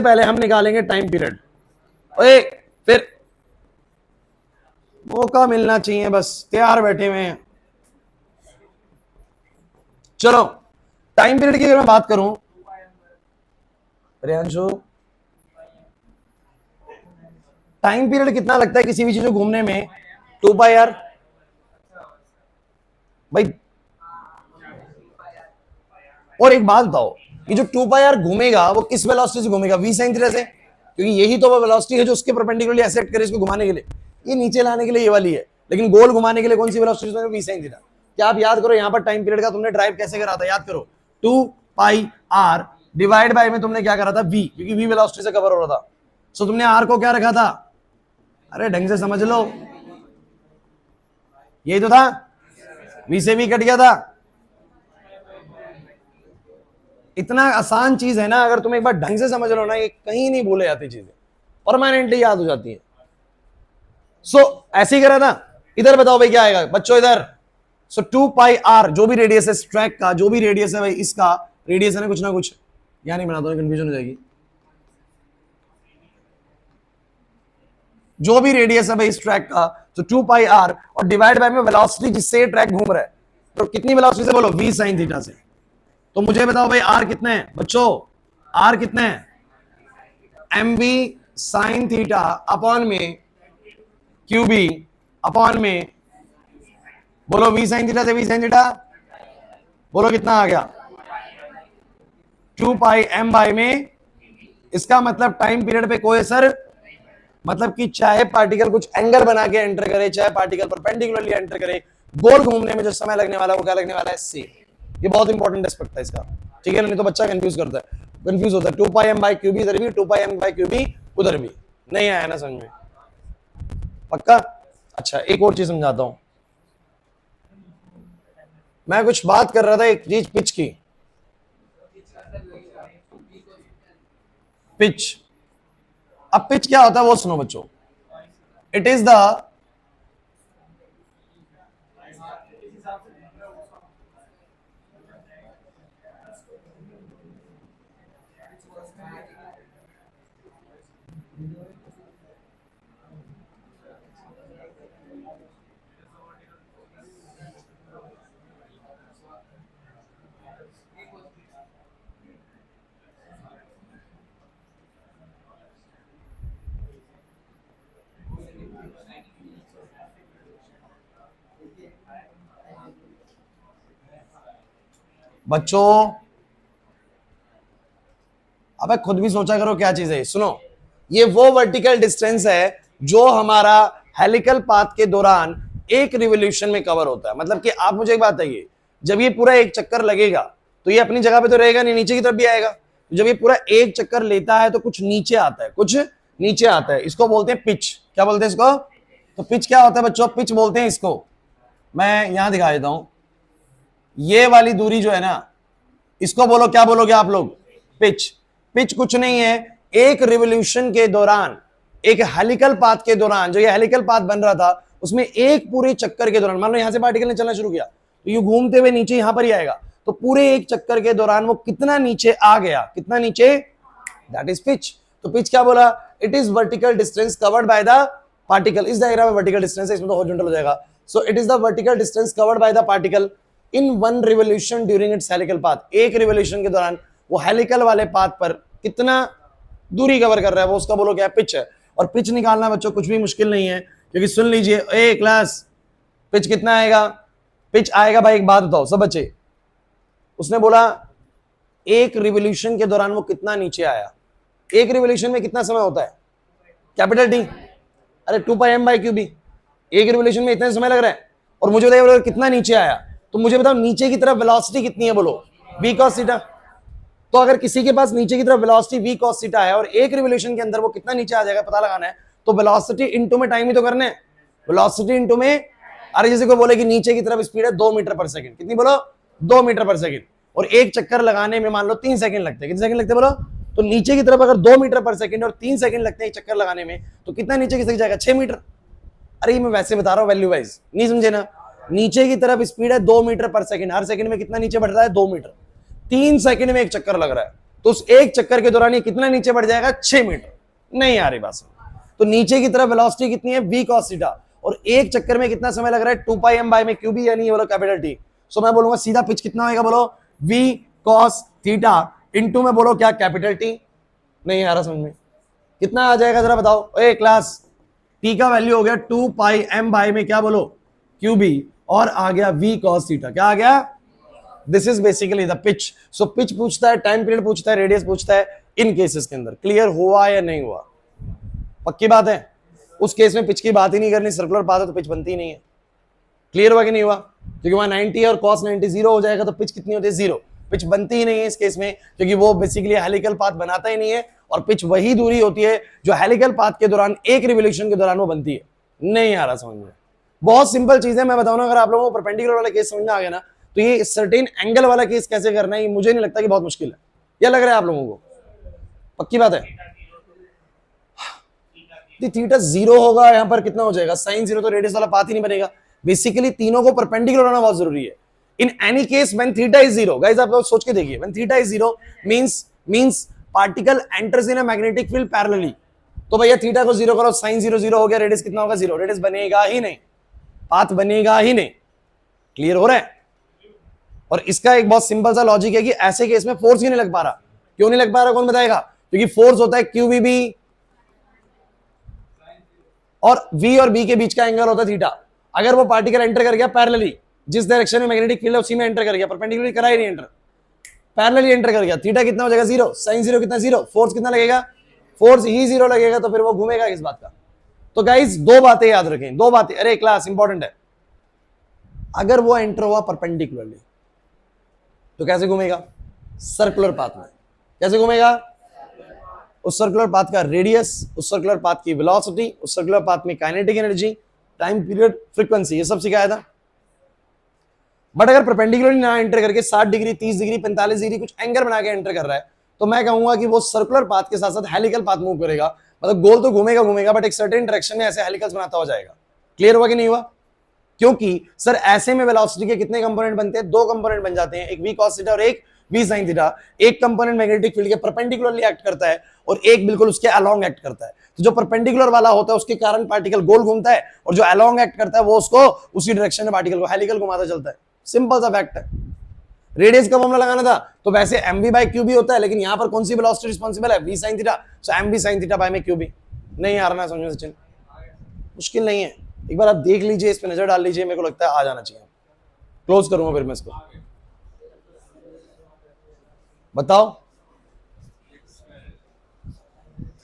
पहले हम निकालेंगे टाइम पीरियड। ओए फिर मौका मिलना चाहिए, बस तैयार बैठे हुए हैं। चलो टाइम पीरियड की अगर मैं बात करूं, प्रियांशु टाइम पीरियड कितना लगता है किसी भी चीज को घूमने में, 2πr भाई। और एक बात बताओ, ये जो 2πr घूमेगा वो किस वेलोसिटी से घूमेगा, v sin थीटा से, क्योंकि यही तो वो वेलोसिटी है जो उसके परपेंडिकुलरली ऐसे एक्ट करे इसको घुमाने के लिए, ये नीचे लाने के लिए ये वाली है, लेकिन गोल घुमाने के लिए कौन सी वेलोसिटी से, v sin थीटा। क्या आप याद करो यहां पर टाइम पीरियड का तुमने ड्राइव कैसे करा था, याद करो, 2πr डिवाइड बाय में तुमने क्या करा था, v, क्योंकि v वेलोसिटी से कवर हो रहा था। सो तुमने r को क्या रखा था, अरे ढंग से समझ लो, यही तो था, v से v कट गया था। इतना आसान चीज है ना, अगर तुम एक बार ढंग से समझ लो ना, ये कहीं नहीं भूले जाती चीजें, परमानेंटली याद हो जाती है। सो ऐसे ही करा था। इधर बताओ भाई क्या आएगा बच्चों, इधर सो 2πr जो भी रेडियस है ट्रैक का, जो भी रेडियस है भाई इसका रेडियस है ना, कुछ ना कुछ, या नहीं बना दो कंफ्यूजन हो जाएगी, जो भी रेडियस है भाई इस ट्रैक का, तो 2πr और डिवाइड बाय में वेलोसिटी जिससे ट्रैक घूम रहा है, तो कितनी वेलोसिटी से, बोलो v sin थीटा से। तो मुझे बताओ भाई r कितना है बच्चों, r कितना है, mv sin थीटा अपॉन में क्यूबी अपॉन में बोलो v sin थीटा से v sin थीटा, बोलो कितना आ गया, 2πm बाय में। इसका मतलब टाइम पीरियड पे कोई असर, मतलब कि चाहे पार्टिकल कुछ एंगल बना के एंटर करे, चाहे पार्टिकल परपेंडिकुलरली एंटर करे, गोल घूमने में जो समय लगने वाला है वो क्या लगने वाला है, सेम। ये बहुत इंपॉर्टेंट एस्पेक्ट है इसका, ठीक है ना, नहीं तो बच्चा कंफ्यूज करता है, कंफ्यूज होता है। 2 पाई एम बाई क्यू बी इधर भी, 2 पाई एम बाई क्यू बी उधर भी। नहीं आया ना समझ में? पक्का? अच्छा, एक और चीज समझाता हूं। मैं कुछ बात कर रहा था एक चीज पिच की, पिच। अब पिच क्या होता है वो सुनो बच्चों। इट इज द बच्चों, अबे खुद भी सोचा करो क्या चीज है। सुनो, ये वो वर्टिकल डिस्टेंस है जो हमारा हेलिकल पाथ के दौरान एक रिवोल्यूशन में कवर होता है। मतलब कि आप मुझे एक बात बताइए, जब ये पूरा एक चक्कर लगेगा तो ये अपनी जगह पे तो रहेगा नहीं, नीचे की तरफ भी आएगा। जब ये पूरा एक चक्कर लेता है तो कुछ नीचे आता है, कुछ नीचे आता है। इसको बोलते हैं पिच। क्या बोलते हैं इसको? तो पिच क्या होता है बच्चों? पिच बोलते हैं इसको, मैं यहां दिखा देता हूं। ये वाली दूरी जो है ना, इसको बोलो, क्या बोलोगे आप लोग? पिच। पिच कुछ नहीं है, एक रिवोल्यूशन के दौरान, एक हेलिकल पाथ के दौरान, जो ये हेलिकल पाथ बन रहा था उसमें एक पूरे चक्कर के दौरान, मान लो यहां से पार्टिकल ने चलना शुरू किया तो ये घूमते हुए नीचे यहां पर ही आएगा, तो पूरे एक चक्कर के दौरान वो कितना नीचे आ गया, कितना नीचे, दैट इज पिच। तो पिच क्या बोला? It is vertical distance covered by the particle. इस डायग्राम में वर्टिकल डिस्टेंस है, इसमें तो हॉरिजॉन्टल हो जाएगा। So it is the vertical distance covered by the particle in one revolution during its helical path. एक रिवोल्यूशन के दौरान वो हेलिकल वाले पाथ पर कितना दूरी कवर कर रहा है, वो उसका बोलो क्या? पिच है। और पिच निकालना बच्चों कुछ भी मुश्किल नहीं है, क्योंकि सुन लीजिए, ए क्लास, पिच कितना आएगा? पिच आएगा भाई, एक बात बताओ सब बच्चे, उसने बोला एक रिवोल्यूशन के दौरान वो कितना नीचे आया। एक रिवोल्यूशन में कितना समय होता है? Capital T. अरे 2 पाई एम बाई क्यू बी, एक रिवोल्यूशन में इतना समय लग रहा है। और मुझे बताइए कितना नीचे आया, तो मुझे बताओ नीचे की तरफ वेलोसिटी कितनी है, बोलो v cos थीटा। तो अगर किसी के पास नीचे की तरफ वेलोसिटी v cos थीटा है और एक रिवोल्यूशन के अंदर वो कितना नीचे आ जाएगा पता लगाना है, तो वेलोसिटी इनटू में टाइम ही तो करना है। वेलोसिटी इनटू में, अरे जैसे कोई बोले कि नीचे की तरफ स्पीड है 2 मीटर पर सेकंड, कितनी बोलो? 2 मीटर पर सेकंड, और एक चक्कर लगाने में मान लो 3 सेकंड लगते हैं, कितने सेकंड लगते हैं बोलो? तो नीचे की तरफ अगर 2 मीटर पर सेकंड और 3 सेकंड लगते हैं एक चक्कर लगाने में, तो कितना नीचे की जाएगा? 6 मीटर। अरे मैं वैसे बता रहा हूं वैल्यू वाइज, नहीं समझे ना? नीचे की तरफ स्पीड है 2 मीटर पर सेकंड, हर सेकंड में कितना नीचे बढ़ रहा है? 2 मीटर। 3 सेकंड में एक चक्कर लग रहा है, तो उस एक चक्कर के दौरान ये कितना नीचे बढ़ जाएगा? 6 मीटर। नहीं आ रही बात। तो नीचे की तरफ वेलोसिटी कितनी है? v cos थीटा, और एक चक्कर में कितना समय लग रहा है? 2 पाई एम बाई में क्यू बी, यानी बोलो कैपिटल टी। सो मैं बोलूंगा सीधा पिच कितना होगा, बोलो v cos थीटा इनटू में बोलो क्या? Capital T. नहीं आ रहा समझ में? कितना आ जाएगा जरा बताओ ए क्लास? टी का वैल्यू हो गया 2 पाई एम बाई में क्या बोलो? क्यू बी, और आ गया v cos थीटा। क्या आ गया? This is basically the pitch. So pitch पूछता है, टाइम पीरियड पूछता है, रेडियस पूछता है इन केसेस के अंदर। क्लियर हुआ या नहीं हुआ? पक्की बात है? उस केस में पिच की बात ही नहीं करनी, सर्कुलर पाथ है तो पिच बनती ही नहीं है। क्लियर हुआ कि नहीं हुआ? क्योंकि वहां 90 और cos 90 जीरो हो जाएगा, तो पिच कितनी होती है? जीरो। पिच बनती ही नहीं है इस केस में, क्योंकि वो बेसिकली हेलिकल पाथ बनाता ही नहीं है, और पिच वही दूरी होती है जो हेलिकल पाथ के दौरान एक रिवोल्यूशन के दौरान वो बनती है। नहीं आ रहा समझ में? बहुत सिंपल चीज है, मैं बताऊं ना, अगर आप लोगों को परपेंडिकुलर वाला केस समझ में आ गया ना, तो ये सर्टेन एंगल वाला केस कैसे करना है ये मुझे नहीं लगता कि बहुत मुश्किल है। क्या लग रहा है आप लोगों को? पक्की बात है? थीटा जीरो होगा, यहां पर कितना हो जाएगा? साइन जीरो, तो रेडियस वाला पाथ ही नहीं बनेगा। बेसिकली तीनों को परपेंडिकुलर होना बहुत जरूरी है। In any case when theta is zero, guys आप लोग सोच के देखिए, when theta is zero means particle enters in a magnetic field parallelly. तो भैया थीटा को जीरो करो, साइन जीरो जीरो हो गया, रेडियस कितना होगा? जीरो। रेडियस बनेगा ही नहीं, पाथ बनेगा ही नहीं। क्लियर हो रहा है? और इसका एक बहुत सिंपल सा लॉजिक है कि ऐसे केस में फोर्स ही नहीं लग पा रहा। क्यों नहीं लग पा रहा? कौन बताएगा? क्योंकि फोर्स होता है क्यूबीबी, और v और b के बीच का एंगल होता है थीटा। अगर वो पार्टिकल एंटर कर गया पैरेलली, जिस डायरेक्शन में मैग्नेटिक फील्ड है उसी में एंटर कर गया, परपेंडिकुलर करा ही नहीं एंटर, पैरेलली एंटर कर गया, थीटा कितना हो जाएगा? जीरो। साइन जीरो कितना? जीरो। फोर्स कितना लगेगा? फोर्स ही जीरो लगेगा, तो फिर वो घूमेगा किस बात का? तो गाइस दो बातें याद रखें, दो बातें, अरे क्लास इंपॉर्टेंट है। अगर वो एंटर हुआ परपेंडिकुलरली, तो कैसे घूमेगा? सर्कुलर पाथ में। कैसे घूमेगा? उस सर्कुलर पाथ का रेडियस, उस सर्कुलर पाथ की वेलोसिटी, उस सर्कुलर पाथ में kinetic energy, time period, frequency, ये सब सिखाया था। बट अगर परपेंडिकुलरली ना एंटर करके 60 डिग्री, 30 डिग्री, 45 डिग्री कुछ एंगल बना के एंटर कर रहा है, तो मैं कहूंगा कि वो सर्कुलर पाथ के साथ साथ हेलिकल पाथ मूव करेगा। मतलब गोल तो घूमेगा घूमेगा, बट एक सर्टेन डायरेक्शन में ऐसे हेलिकल्स बनाता हो जाएगा। क्लियर हुआ कि नहीं हुआ? क्योंकि सर ऐसे में वेलोसिटी के कितने कंपोनेंट बनते हैं? दो कंपोनेंट बन जाते हैं, एक v cos थीटा और एक v sin थीटा। एक कंपोनेंट मैग्नेटिक फील्ड के परपेंडिकुलरली एक्ट करता है और एक बिल्कुल उसके अलोंग एक्ट करता है। तो जो परपेंडिकुलर वाला होता है उसके कारण पार्टिकल गोल घूमता है, और जो अलोंग एक्ट करता है वो उसको उसी डायरेक्शन में पार्टिकल को हेलिकल घुमाता चलता है। सिंपल सा फैक्ट है। रेडियस का फॉर्मूला लगाना था तो वैसे mv बाय क्यू होता है, लेकिन यहां पर कौन सी वेलोसिटी रिस्पांसिबल है? v sin theta. So mv sin theta by में क्यू। नहीं आ रहा ना समझ में सचिन? मुश्किल नहीं है, एक बार आप देख लीजिए, इस पे नजर डाल लीजिए, मेरे को लगता है आ जाना चाहिए। क्लोज करूंगा फिर मैं इसको। बताओ,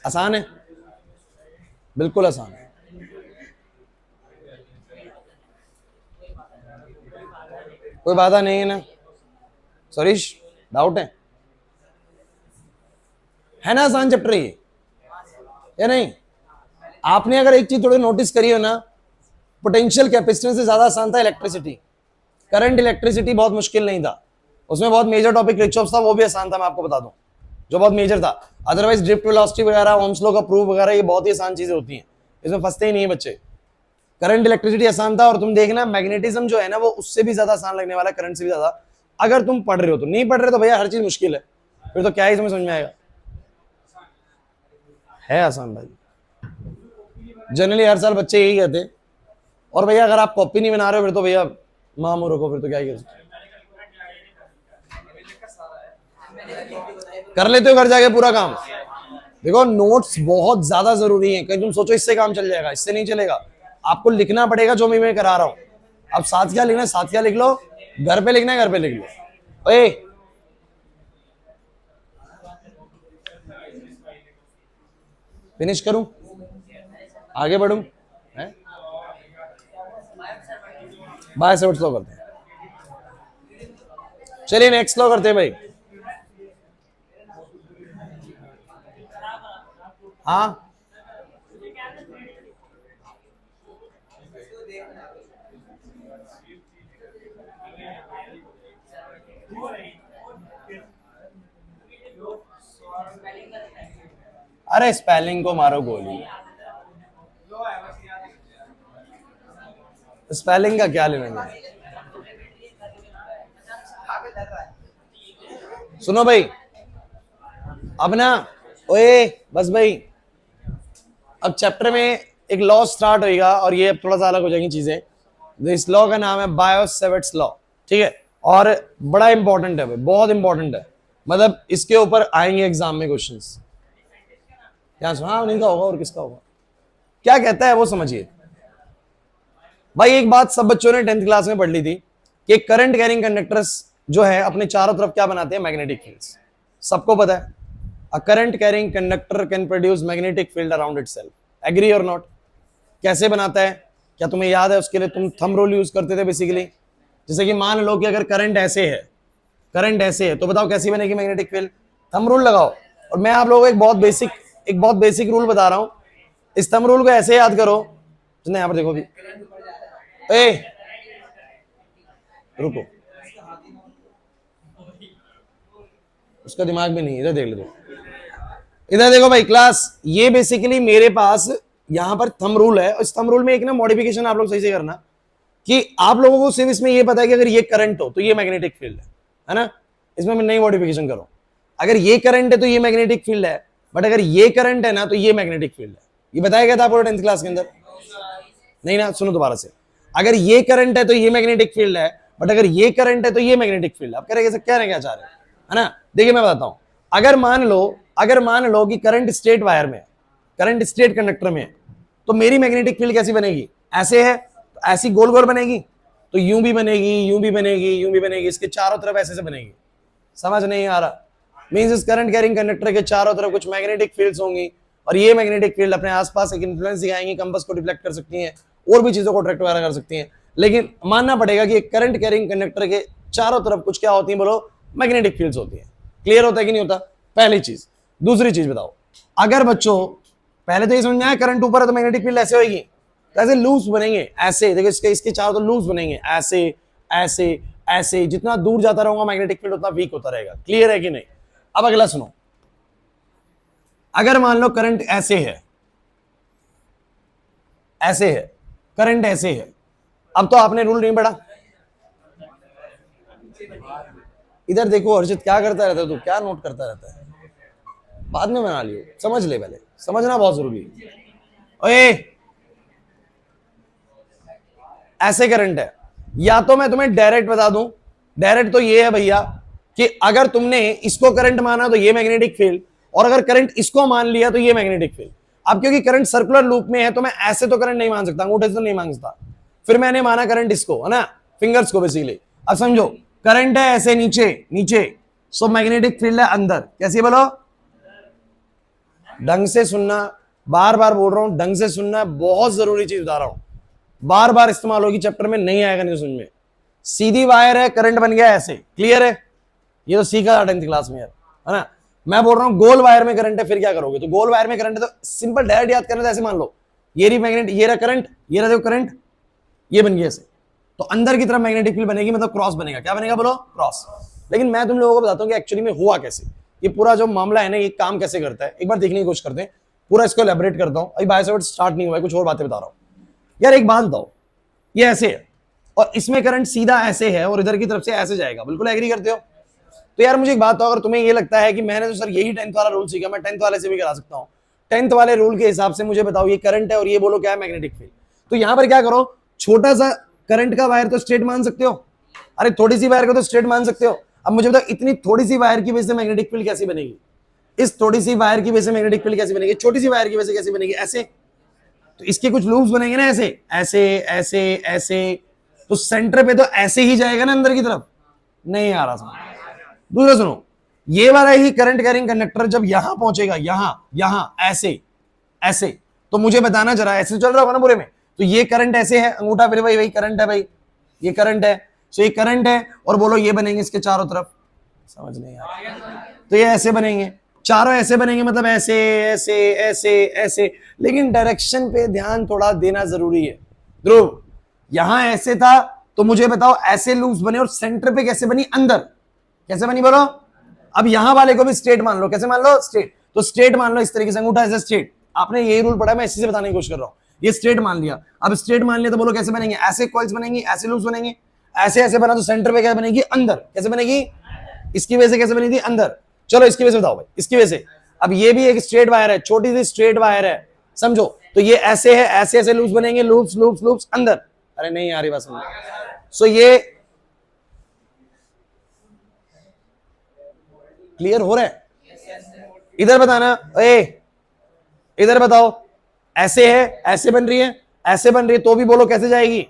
आसान है? बिल्कुल आसान है। कोई बाधा नहीं है ना? सरीश, डाउट है ना? आसान चैप्टर ये या नहीं? आपने अगर एक चीज थोड़ी नोटिस करी हो ना, पोटेंशियल कैपेसिटेंस से ज्यादा आसान था इलेक्ट्रिसिटी। करंट इलेक्ट्रिसिटी बहुत मुश्किल नहीं था, उसमें बहुत मेजर टॉपिक किरचॉफ था, वो भी आसान था, मैं आपको बता दूं, जो बहुत मेजर था। अदरवाइज ड्रिफ्ट वेलोसिटी वगैरह, ओम्स लॉ का प्रूफ वगैरह, ये बहुत ही आसान चीजें होती हैं, इसमें फंसते ही नहीं है बच्चे। करंट इलेक्ट्रिसिटी आसान था, और तुम देखना मैग्नेटिज्म जो है ना वो उससे भी ज्यादा आसान लगने वाला है, करंट से भी ज्यादा, अगर तुम पढ़ रहे हो तो। नहीं पढ़ रहे तो भैया हर चीज मुश्किल है, फिर तो क्या ही समझ में आएगा। है आसान भाई, जनरली हर साल बच्चे यही कहते। और भैया अगर आप कॉपी नहीं बना रहे हो फिर तो भैया मामू रखो, फिर तो क्या ही कर लेते हो घर जाके पूरा काम। देखो नोट्स बहुत ज्यादा जरूरी हैं, कहीं तुम सोचो इससे काम चल जाएगा, इससे नहीं चलेगा। आपको लिखना पड़ेगा जो मैं करा रहा हूं। अब साथ क्या लिखना है साथ क्या लिख लो, घर पे लिखना है घर पे लिख लो। ओए फिनिश करूं, आगे बढ़ूं? बाय से स्लो करते हैं, चलिए नेक्स्ट स्लो करते हैं भाई। हाँ अरे स्पेलिंग को मारो गोली, स्पेलिंग का क्या लेना है? सुनो भाई, अब ना, ओए बस भाई, अब चैप्टर में एक लॉ स्टार्ट होगा, और ये अब थोड़ा सा अलग हो जाएंगी चीजें। इस लॉ का नाम है बायो-सेवर्ट्स लॉ, ठीक है? और बड़ा इंपॉर्टेंट है भाई, बहुत इंपॉर्टेंट है, मतलब इसके ऊपर आएंगे एग्जाम में क्वेश्चंस। क्या सुना? नहीं का होगा और किसका होगा? क्या कहता है वो समझिए भाई। एक बात सब बच्चों ने 10th क्लास में पढ़ ली थी कि करंट कैरिंग कंडक्टर्स जो है अपने चारों तरफ क्या बनाते हैं? Magnetic fields. सबको पता है, a current carrying conductor can produce magnetic field around itself. Agree और नॉट? कैसे बनाता है? क्या तुम्हें याद है? उसके लिए तुम थंब रूल यूज करते थे बेसिकली। जैसे कि मान लो कि अगर करंट ऐसे है, करंट ऐसे है, तो बताओ कैसी बनेगी मैग्नेटिक फील्ड? थंब रूल लगाओ। और मैं आप लोगों को एक बहुत बेसिक रूल बता रहा हूं, इस थंब रूल को ऐसे याद करो। यहाँ पर देखो भी, ए रुको, उसका दिमाग भी नहीं, इधर देख लो, इधर देखो भाई क्लास, ये बेसिकली मेरे पास यहां पर थंब रूल है, और इस थंब रूल में एक ना मॉडिफिकेशन आप लोग सही से करना, कि आप लोगों को सिर्फ इसमें ये पता है कि अगर ये करंट हो तो ये मैग्नेटिक फील्ड है ना? इसमें मैं नई मॉडिफिकेशन करो, अगर ये करंट है तो ये मैग्नेटिक फील्ड है, बट अगर ये करंट है ना तो ये मैग्नेटिक फील्ड है। ये बताया गया था आपको 10th क्लास के अंदर? नहीं ना? सुनो दोबारा से, अगर ये करंट है तो ये मैग्नेटिक फील्ड है, बट अगर ये करंट है तो ये मैग्नेटिक फील्ड है। आप कह रहे क्या चाह रहे हैं, है ना? देखिए मैं बताता हूं, अगर मान लो कि करंट स्ट्रेट वायर में, करंट स्ट्रेट कंडक्टर में है, तो मेरी मैग्नेटिक फील्ड कैसी बनेगी? ऐसे है तो ऐसी गोल गोल बनेगी, तो यूं भी बनेगी, यूं भी बनेगी, यूं भी बनेगी, इसके चारों तरफ ऐसे से बनेगी। समझ नहीं आ रहा? मींस इस करंट कैरिंग कंडक्टर के चारों तरफ कुछ मैग्नेटिक फील्ड्स होंगी, और ये मैग्नेटिक फील्ड अपने आसपास एक इन्फ्लुएंस दिखाएंगी, कंपास को डिफ्लेक्ट कर सकती हैं, और भी चीजों को अट्रैक्ट वगैरह कर सकती हैं। लेकिन मानना पड़ेगा कि करंट कैरिंग कंडक्टर के चारों तरफ कुछ क्या होती है बोलो? मैग्नेटिक फील्ड्स होती है। क्लियर होता है कि नहीं होता? पहली चीज। दूसरी चीज बताओ, अगर बच्चों पहले तो ये समझ में आया करंट ऊपर है तो मैग्नेटिक फील्ड ऐसे होगी, तो ऐसे लूप्स बनेंगे, ऐसे देखो इसके चारों तो लूप्स बनेंगे, ऐसे ऐसे ऐसे, जितना दूर जाता रहूंगा मैग्नेटिक फील्ड उतना वीक होता रहेगा। क्लियर है कि नहीं? अब अगला सुनो, अगर मान लो करंट ऐसे है, ऐसे है, करंट ऐसे है, अब तो आपने रूल नहीं पढ़ा। इधर देखो हर्षित, क्या करता रहता है तू, क्या नोट करता रहता है? बाद में बना लियो, समझ ले, पहले समझना बहुत जरूरी है। ओए ऐसे करंट है, या तो मैं तुम्हें डायरेक्ट बता दूं, डायरेक्ट तो ये है भैया कि अगर तुमने इसको करंट माना तो ये मैग्नेटिक फील्ड, और अगर करंट इसको मान लिया तो ये मैग्नेटिक फील्ड। अब क्योंकि करंट सर्कुलर लूप में है तो मैं ऐसे तो करंट नहीं मान सकता, अंगूठे से तो नहीं मान सकता, फिर मैंने माना करंट इसको, है ना, फिंगर्स को बेसिकली। अब समझो, करंट है ऐसे नीचे नीचे, सो मैग्नेटिक फील्ड है अंदर। कैसे बोलो? ढंग से सुनना, बार बार बोल रहा हूं, ढंग से सुनना, बहुत जरूरी चीज बता रहा हूं, बार बार इस्तेमाल होगी चैप्टर में, नहीं आएगा नहीं समझ में। सीधी वायर है, करंट बन गया ऐसे, क्लियर है? ये तो सीखा था 10th क्लास में यार, है ना। मैं बोल रहा हूं गोल वायर में करंट है, फिर क्या करोगे? तो गोल वायर में करंट है तो सिंपल डायरेक्ट याद करना, ऐसे मान लो ये रही मैग्नेट, ये रहा करंट, ये रहा देखो करंट, ये बन गया ऐसे, तो अंदर की तरफ मैग्नेटिक फील्ड बनेगी, मतलब क्रॉस बनेगा। क्या बनेगा बोलो? क्रॉस। लेकिन मैं तुम लोगों को बताता हूं कि एक्चुअली में हुआ कैसे, ये पूरा जो मामला है ना, ये काम कैसे करता है, एक बार देखने की कोशिश करते हैं, पूरा इसको एलैबोरेट करता हूं। अभी बायोसैवर्ट स्टार्ट नहीं हुआ है, कुछ और बातें बता रहा हूं यार। एक बात बताओ, ये ऐसे है और इसमें करंट सीधा ऐसे है और इधर की तरफ से ऐसे जाएगा, बिल्कुल एग्री करते हो? तो यार मुझे एक बात बताओ, अगर तुम्हें ये लगता है कि मैंने तो सर यही 10th वाला रूल सीखा, मैं 10th वाले से भी करा सकता हूं, 10th वाले रूल के हिसाब से मुझे बताओ ये करंट है और ये बोलो क्या है? Magnetic field. तो यहां पर क्या करो, छोटा सा करंट का वायर तो स्ट्रेट मान सकते हो, अरे थोड़ी सी वायर को तो स्ट्रेट मान सकते हो। अब मुझे बताओ इतनी थोड़ी सी वायर की वजह से मैग्नेटिक फील्ड कैसे बनेगी? इस थोड़ी सी वायर की वजह से मैग्नेटिक फील्ड कैसे बनेगी? छोटी सी वायर की वजह से कैसे बनेगी? ऐसे, तो इसके कुछ लूप्स बनेंगे ना, ऐसे ऐसे ऐसे ऐसे, तो सेंटर पे तो ऐसे ही जाएगा ना अंदर की तरफ, नहीं आ रहा समझ। दूसरा सुनो, ये वाला ही करंट कैरिंग कंडक्टर जब यहां पहुंचेगा, यहां यहां ऐसे ऐसे, तो मुझे बताना जरा, ऐसे चल रहा होगा ना पूरे में, तो ये करंट ऐसे है, अंगूठा फिर वही करंट है भाई, ये करंट है, तो ये करंट है, और बोलो ये बनेंगे इसके चारों तरफ, समझ नहीं आ रहा, तो ये ऐसे बनेंगे, चारों ऐसे बनेंगे, मतलब ऐसे ऐसे ऐसे ऐसे, लेकिन डायरेक्शन पे ध्यान थोड़ा देना जरूरी है। ध्रुव, यहां ऐसे था तो मुझे बताओ ऐसे लूप्स बने, और सेंटर पे कैसे बनी? अंदर कैसे बनी बोलो? अब यहां वाले को भी स्ट्रेट मान लो, कैसे मान लो? स्ट्रेट। तो स्ट्रेट मान लो इस तरीके से, अंगूठा ऐसे स्ट्रेट, आपने यही रूल पढ़ा, मैं इसी से बताने की कोशिश कर रहा हूं। ये स्ट्रेट मान लिया, अब स्ट्रेट मान लिया तो बोलो कैसे बनेंगे? ऐसे कॉइल्स बनेंगी, ऐसे लूप्स बनेंगे, ऐसे ऐसे बना तो सेंटर पे क्या बनेगी? अंदर। कैसे बनेगी? इसकी वजह से कैसे बनी थी? अंदर। चलो इसकी वजह से बताओ भाई, इसकी वजह से। अब ये भी एक स्ट्रेट वायर है, छोटी सी स्ट्रेट वायर है, समझो, तो ये ऐसे है, ऐसे ऐसे लूप्स बनेंगे, लूप्स लूप्स लूप्स अंदर। अरे नहीं आ रही बात समझ। सो ये क्लियर हो रहा है? इधर बताना, ए इधर बताओ, ऐसे है, ऐसे बन रही है, ऐसे बन रही है, तो भी बोलो कैसे जाएगी?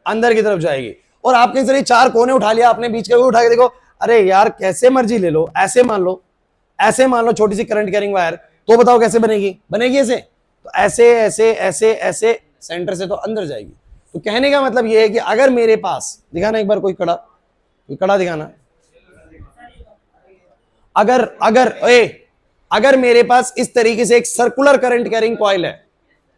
अंदर की तरफ जाएगी। और आपके जरिए चार कोने उठा लिया आपने, बीच का भी उठा के देखो, अरे यार कैसे मर्जी ले लो, ऐसे मान लो, ऐसे मान लो छोटी सी करंट कैरिंग वायर, तो बताओ कैसे बनेगी? बनेगी ऐसे, तो ऐसे ऐसे ऐसे ऐसे, सेंटर से तो अंदर जाएगी। तो कहने का मतलब ये है कि अगर मेरे पास, दिखाना एक बार कोई कड़ा दिखाना, अगर अगर अगर मेरे पास इस तरीके से एक सर्कुलर करंट कैरिंग कॉइल है,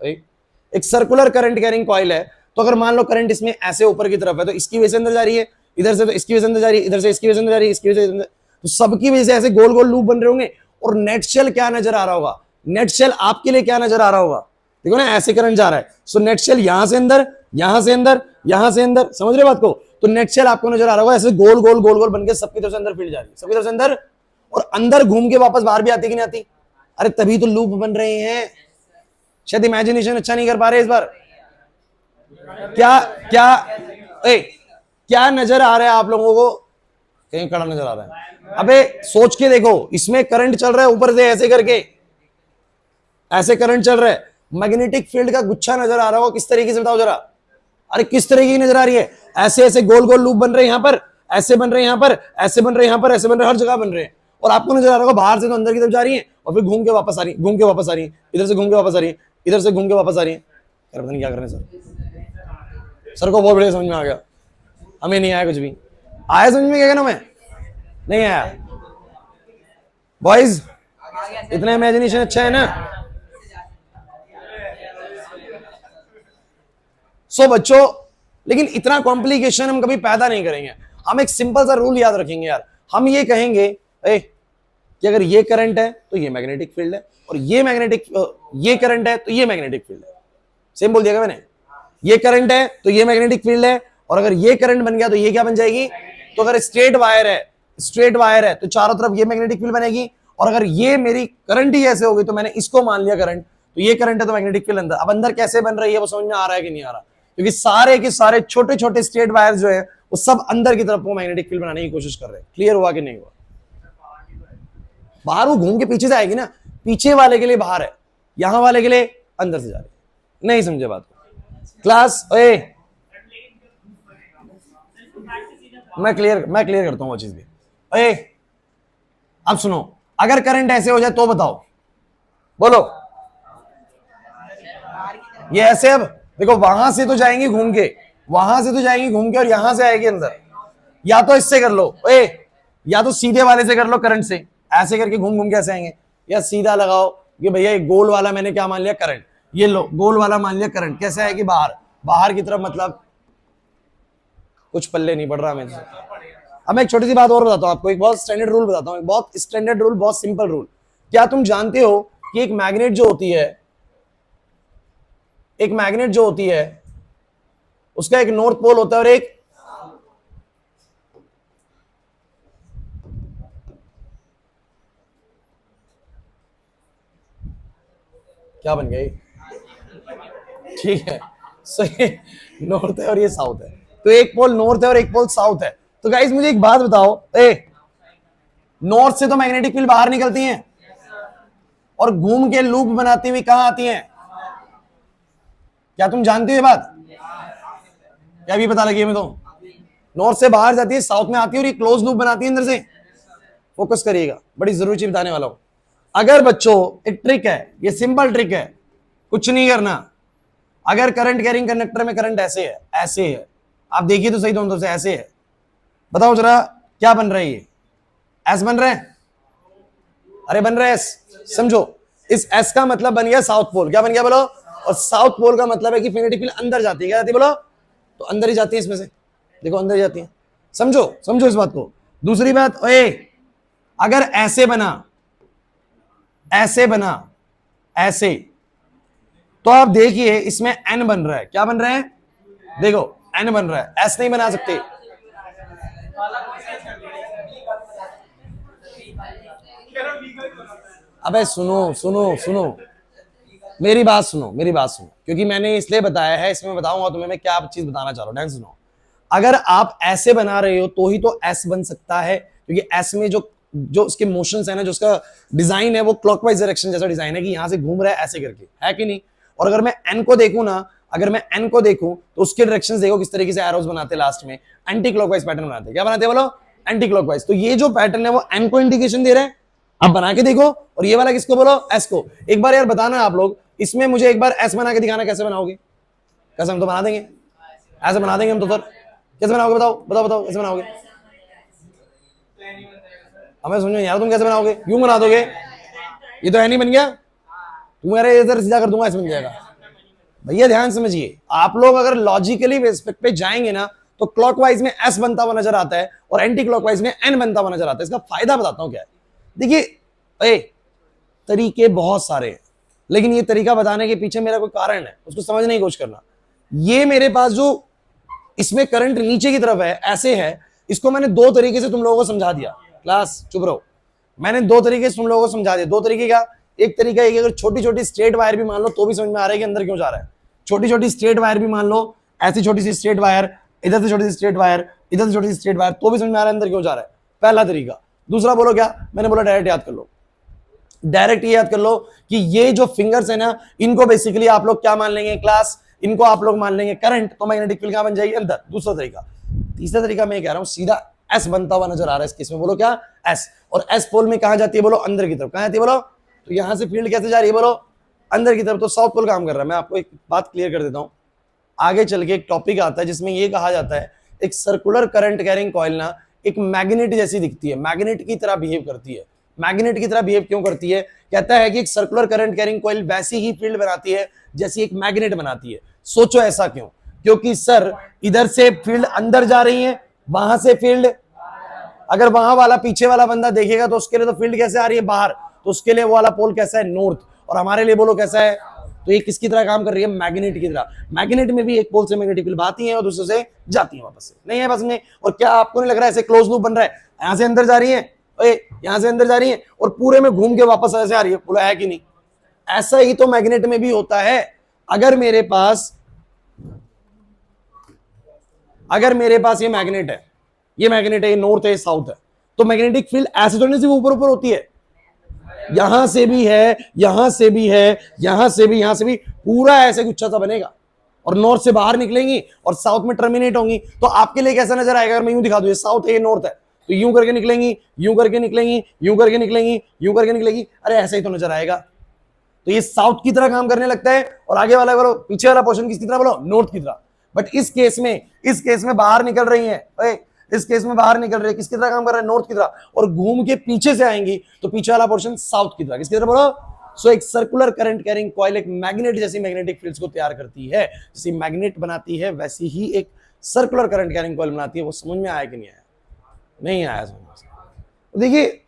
एक सर्कुलर करंट कैरिंग कॉइल है, तो अगर मान लो करंट इसमें ऐसे ऊपर की तरफ है, तो इसकी वजह से अंदर जा रही है, इधर से तो इसकी वजह से अंदर जा रही है, इधर से इसकी वजह से अंदर जा रही है, इसकी वजह से अंदर, तो सबकी वजह से ऐसे गोल गोल लूप बन रहे होंगे। और नेट शेल क्या नजर आ रहा होगा? नेट शेल आपके लिए क्या नजर आ रहा होगा? देखो ना, ऐसे करंट जा रहा है, सो नेट शेल यहां से अंदर, यहां से अंदर, यहां से अंदर, समझ रहे बात को? तो नेट शेल आपको नजर आ रहा होगा ऐसे गोल गोल गोल गोल बनकर सबकी तरफ से अंदर फील्ड जा रही है, सबकी तरफ से अंदर, और अंदर घूम के वापस बाहर भी आती कि नहीं आती? अरे तभी तो लूप बन रहे हैं। शायद इमेजिनेशन अच्छा नहीं कर पा रहे इस बार। क्या क्या क्या नजर आ रहा है आप लोगों को? कहीं कड़ा नजर आ रहा है? अबे सोच के देखो, इसमें करंट चल रहा है ऊपर से ऐसे करके, ऐसे करंट चल रहा है, मैग्नेटिक फील्ड का गुच्छा नजर आ रहा हो, किस तरीके से बताओ जरा? अरे किस तरीके की नजर आ रही है? ऐसे ऐसे गोल गोल लूप बन रहे हैं यहां पर, ऐसे बन रहे हैं यहां पर, ऐसे बन रहे हैं यहां पर, ऐसे बन रहे हैं, हर जगह बन रहे हैं। और आपको नजर आ रहा होगा बाहर से तो अंदर की तरफ जा रही है, और फिर घूम के वापस आ रही है, घूम के वापस आ रही है, इधर से घूम के वापस आ रही है, इधर से घूम के वापस आ रही है। पता नहीं क्या कर रहे हैं सर को बहुत बढ़िया समझ में आ गया, हमें नहीं आया कुछ भी। आया समझ में? क्या कहना मैं? नहीं आया बॉयज? इतना इमेजिनेशन अच्छा है ना? सो बच्चों, लेकिन इतना कॉम्प्लिकेशन हम कभी पैदा नहीं करेंगे। हम एक सिंपल सा रूल याद रखेंगे यार। हम ये कहेंगे कि अगर ये करंट है तो ये मैग्नेटिक फील्ड है, और ये करंट है तो ये मैग्नेटिक फील्ड है। सेम बोल दिया मैंने? ये करंट है तो ये मैग्नेटिक फील्ड है, और अगर ये करंट बन गया तो ये क्या बन जाएगी? तो अगर स्ट्रेट वायर है तो चारों तरफ ये मैग्नेटिक फील्ड बनेगी, और अगर ये मेरी करंट ही ऐसे होगी तो मैंने इसको मान लिया करंट, तो ये करंट है तो मैग्नेटिक फील्ड अंदर। अब अंदर कैसे बन रही है वो समझ में आ रहा है कि नहीं आ रहा? क्योंकि सारे के सारे छोटे छोटे स्ट्रेट वायर जो है वो सब अंदर की तरफ वो मैग्नेटिक फील्ड बनाने की कोशिश कर रहे हैं। क्लियर हुआ कि नहीं हुआ? बाहर वो घूम के पीछे से आएगी ना, पीछे वाले के लिए बाहर है, यहां वाले के लिए अंदर से जा रही है। नहीं समझे बात को? क्लास मैं क्लियर करता हूं वो चीज भी। अब सुनो, अगर करंट ऐसे हो जाए तो बताओ, बोलो। ये ऐसे, अब देखो वहां से तो जाएंगी घूम के, और यहां से आएगी अंदर। या तो इससे कर लो, या तो सीधे वाले से कर लो, करंट से ऐसे करके घूम घूम के ऐसे आएंगे, या सीधा लगाओ कि भैया एक गोल वाला मैंने क्या मान लिया? करंट। ये लो, गोल वाला मान लिया करंट। कैसे आएगी? बाहर की तरफ, मतलब कुछ पल्ले नहीं पड़ रहा मेरे से। अब मैं एक छोटी सी बात और बताता हूं आपको, एक बहुत स्टैंडर्ड रूल बताता हूं, बहुत स्टैंडर्ड रूल, बहुत सिंपल रूल। क्या तुम जानते हो कि एक मैग्नेट जो होती है उसका एक नॉर्थ पोल होता है और एक क्या बन गई? ठीक है, सो ये नॉर्थ है और ये साउथ है, तो एक पोल नॉर्थ है और एक पोल साउथ है। तो गाइस मुझे एक बात बताओ, नॉर्थ से तो मैग्नेटिक फील्ड बाहर निकलती हैं और घूम के लूप बनाती हुई कहां आती हैं? क्या तुम जानते हो ये बात? क्या भी पता लगी है? मैं तो नॉर्थ से बाहर जाती है, साउथ में आती है, और ये क्लोज लूप बनाती है अंदर से। फोकस करिएगा, बड़ी जरूरी चीज बताने वाला हूं। अगर बच्चों एक ट्रिक है, ये सिंपल ट्रिक है, कुछ नहीं करना। अगर करंट कैरिंग कंडक्टर में करंट ऐसे है, आप देखिए तो सही, दोनों तरफ से ऐसे है, बताओ जरा क्या बन रहा है? ये एस बन रहा है, अरे बन रहा है एस। समझो, इस एस का मतलब बन गया साउथ पोल। क्या बन गया बोलो? और साउथ पोल का मतलब है कि मैग्नेटिक फील्ड अंदर जाती है। क्या जाती है बोलो? तो अंदर ही जाती है, इसमें से देखो अंदर ही जाती है। समझो इस बात को। दूसरी बात, अगर ऐसे बना ऐसे, तो आप देखिए इसमें एन बन रहा है। क्या बन रहा है? देखो एन बन रहा है, एस नहीं बना सकते। अबे सुनो, मेरी बात सुनो, क्योंकि मैंने इसलिए बताया है, इसमें बताऊंगा तुम्हें मैं क्या चीज बताना चाह रहा हूं। ध्यान सुनो, अगर आप ऐसे बना रहे हो तो ही तो एस बन सकता है, क्योंकि एस में जो उसके मोशंस है ना, जो उसका डिजाइन है वो क्लॉकवाइज डायरेक्शन जैसा डिजाइन है, कि यहां से घूम रहा है ऐसे करके, है कि नहीं? और अगर मैं एन को देखूं तो उसके डायरेक्शंस देखो किस तरीके से एरोज बनाते हैं, लास्ट में एंटी क्लॉकवाइज पैटर्न बनाते हैं। क्या बनाते हैं बोलो? Anti clockwise. तो ये जो पैटर्न है वो एन को इंडिकेशन दे रहा है, आप बना के देखो। और ये वाला किसको बोलो? एस को। एक बार यार बताना आप लोग, इसमें मुझे एक बार एस बना के दिखाना, कैसे बनाओगे? कसम, तो बना देंगे, ऐसे बना देंगे हम तो। फिर कैसे बनाओगे? बताओ कैसे बनाओगे? हमें समझो यार, तुम कैसे बनाओगे? यूं बना दोगे? ये तो है नहीं बन गया, तुम अरे इधर सीधा कर दूंगा, ऐसे बन जाएगा। भैया ध्यान समझिए, आप लोग अगर लॉजिकली एस्पेक्ट पे जाएंगे ना, तो क्लॉकवाइज में एस बनता हुआ नजर आता है और एंटी क्लॉकवाइज में एन बनता हुआ नजर आता है। इसका फायदा बताता हूं क्या है। देखिए तरीके बहुत सारे हैं, लेकिन ये तरीका बताने के पीछे मेरा कोई कारण है, उसको समझने की कोशिश करना। ये मेरे पास जो इसमें करंट नीचे की तरफ है, ऐसे है, इसको मैंने दो तरीके से तुम लोगों को समझा दिया। क्लास चुप रहो, मैंने दो तरीके से तुम लोगों को समझा दिया। दो तरीके क्या? एक तरीका है, अगर छोटी छोटी स्ट्रेट वायर भी मान लो तो भी समझ में आ रहा है कि अंदर क्यों जा रहा है। छोटी छोटी स्ट्रेट वायर भी मान लो, ऐसी छोटी सी स्ट्रेट वायर, इधर से छोटी सी स्ट्रेट वायर, इधर से छोटी सी स्ट्रेट वायर, तो भी समझ में आ रहा है अंदर क्यों जा रहा है। पहला तरीका। दूसरा बोलो क्या? मैंने बोला डायरेक्ट याद कर लो। डायरेक्ट ये याद कर लो कि ये जो फिंगर्स है ना, इनको बेसिकली आप लोग क्या मान लेंगे क्लास? इनको आप लोग मान लेंगे करंट, तो मैग्नेटिक फील्ड कहां बन जाएगी? अंदर। दूसरा तरीका। तीसरा तरीका मैं कह रहा हूं, सीधा एस बनता हुआ नजर आ रहा है इस केस में, बोलो क्या? एस। और एस पोल में कहां जाती है बोलो? अंदर की तरफ। कहां जाती है बोलो? तो यहां से फील्ड कैसे जा रही है बोलो? अंदर की तरफ। तो साउथ पोल काम कर रहा है। मैं आपको एक बात क्लियर कर देता हूं, आगे चल के एक टॉपिक आता है जिसमें यह कहा जाता है एक सर्कुलर करंट कैरिंग कॉइल ना एक मैग्नेट जैसी दिखती है, मैग्नेट की तरह बिहेव करती है। मैग्नेट की तरह बिहेव क्यों करती है? कहता है कि एक सर्कुलर करंट कैरिंग कॉइल वैसी ही फील्ड बनाती है जैसी एक मैग्नेट बनाती है। सोचो ऐसा क्यों? क्योंकि सर इधर से फील्ड अंदर जा रही है, वहां से फील्ड, अगर वहां वाला पीछे वाला बंदा देखेगा तो उसके लिए तो फील्ड कैसे आ रही है बाहर, तो उसके लिए वो वाला पोल कैसा है? नॉर्थ। और हमारे लिए बोलो कैसा है? तो ये किसकी तरह काम कर रही है? मैग्नेट की तरह। मैग्नेट में भी एक पोल से मैग्नेटिक फील्ड आती है और दूसरे से जाती है वापस से, नहीं है बस में। और क्या आपको नहीं लग रहा है ऐसे क्लोज लूप बन रहा है? यहां से अंदर जा रही है, यहां से अंदर जा रही है और पूरे में घूम के वापस ऐसे आ रही है, बोला है कि नहीं? ऐसा ही तो मैग्नेट में भी होता है। अगर मेरे पास ये मैग्नेट है, ये मैग्नेट है, नॉर्थ है, साउथ है, तो मैग्नेटिक फील्ड ऐसे थोड़ी सी ऊपर ऊपर होती है, यहां से भी है, यहां से भी है, यहां से भी, यहां से भी, पूरा ऐसे गुच्छा सा बनेगा और नॉर्थ से बाहर निकलेंगी और साउथ में टर्मिनेट होंगी। तो आपके लिए कैसा नजर आएगा? अगर मैं यूं दिखा दूं, ये साउथ है, ये नॉर्थ है, तो यूं करके निकलेंगी, यूं करके निकलेंगी, यूं करके निकलेंगी, यूं करके निकलेगी, अरे ऐसा ही तो नजर आएगा। तो ये साउथ की तरह काम करने लगता है और आगे वाला बोलो, पीछे वाला पोर्शन किसकी तरह? बोलो नॉर्थ की तरह। बट इस केस में बाहर निकल रही है, इस केस में बाहर निकल रही है, किसकी तरह काम कर रहा है? नॉर्थ की तरह। और घूम के पीछे से आएंगी तो पीछे वाला पोर्शन साउथ की तरह, किसकी तरह? बोलो। सो एक सर्कुलर करंट कैरिंग कॉइल एक मैग्नेट जैसी मैग्नेटिक फील्ड्स को तैयार करती है, जैसी मैग्नेट बनाती है वैसी ही एक सर्कुलर करंट कैरिंग कॉइल बनाती है। वो समझ में आया कि नहीं आया? नहीं आया समझ में। देखिए,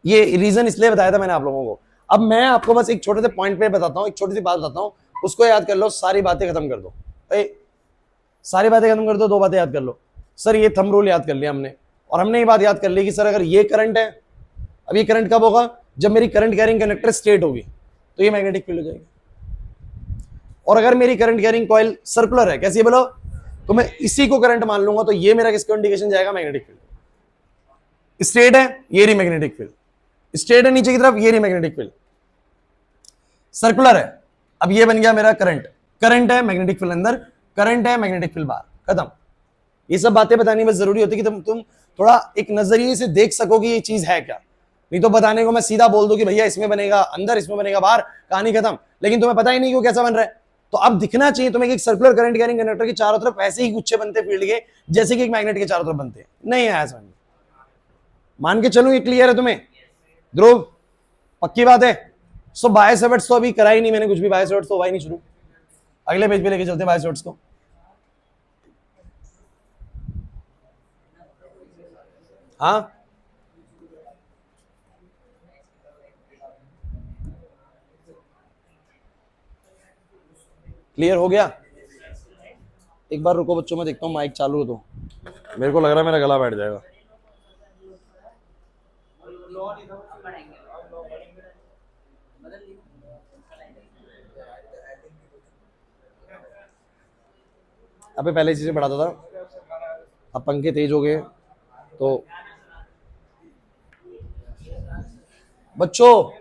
ये रीजन इसलिए बताया था मैंने आप लोगों को। अब मैं आपको बस एक छोटे से पॉइंट पे बताता हूं, एक छोटी सी बात बताता हूं, उसको याद कर लो, सारी बातें खत्म कर दो। सारी बातें खत्म कर दो, दो बातें याद कर लो। सर ये थंब रूल याद कर लिया हमने, और हमने ये बात याद कर ली कि सर अगर ये करंट है, अब ये करंट कब होगा? जब मेरी करंट कैरिंग कंडक्टर स्ट्रेट होगी, तो ये मैग्नेटिक फील्ड हो जाएगी। और अगर मेरी करंट कैरिंग कॉइल सर्कुलर है, कैसी बोलो, तो मैं इसी को करंट मान लूंगा, तो ये मेरा किसका इंडिकेशन जाएगा? Magnetic field. स्ट्रेट है, ये रही मैग्नेटिक फील्ड, स्ट्रेट है नीचे की तरफ, ये रही मैग्नेटिक फील्ड। सर्कुलर है, अब ये बन गया मेरा करंट, करंट है मैग्नेटिक फील्ड अंदर, करंट है मैग्नेटिक फील्ड बाहर, खत्म। ये सब बातें बतानी बस जरूरी होती है कि तुम थोड़ा एक नजरिए से देख सको कि ये चीज है क्या। नहीं तो बताने को मैं सीधा बोल दूं कि भैया इसमें बनेगा अंदर, इसमें बनेगा बाहर, कहानी खत्म। लेकिन तुम्हें पता ही नहीं कि वो कैसा बन रहा है। तो अब दिखना चाहिए तुम्हें कि एक सर्कुलर करंट कैरिंग कंडक्टर के चारों तरफ ऐसे ही गुच्छे बनते फील्ड के, जैसे कि एक मैग्नेट के चारों तरफ बनते हैं। नहीं आया समझ में? मान के चलूं ये क्लियर है तुम्हें? ध्रुव पक्की बात है? सो बायोसेवर्ट्स तो अभी करा ही नहीं मैंने कुछ भी, बायोसेवर्ट्स तो हुआ ही नहीं शुरू। अगले पेज पे लेके चलते हैं बायोसेवर्ट्स को। हाँ क्लियर हो गया? एक बार रुको बच्चों, मैं देखता हूँ माइक चालू हो तो, मेरे को लग रहा है मेरा गला बैठ जाएगा। अबे पहले चीजें बढ़ाता था, अब पंखे तेज हो गए तो बच्चों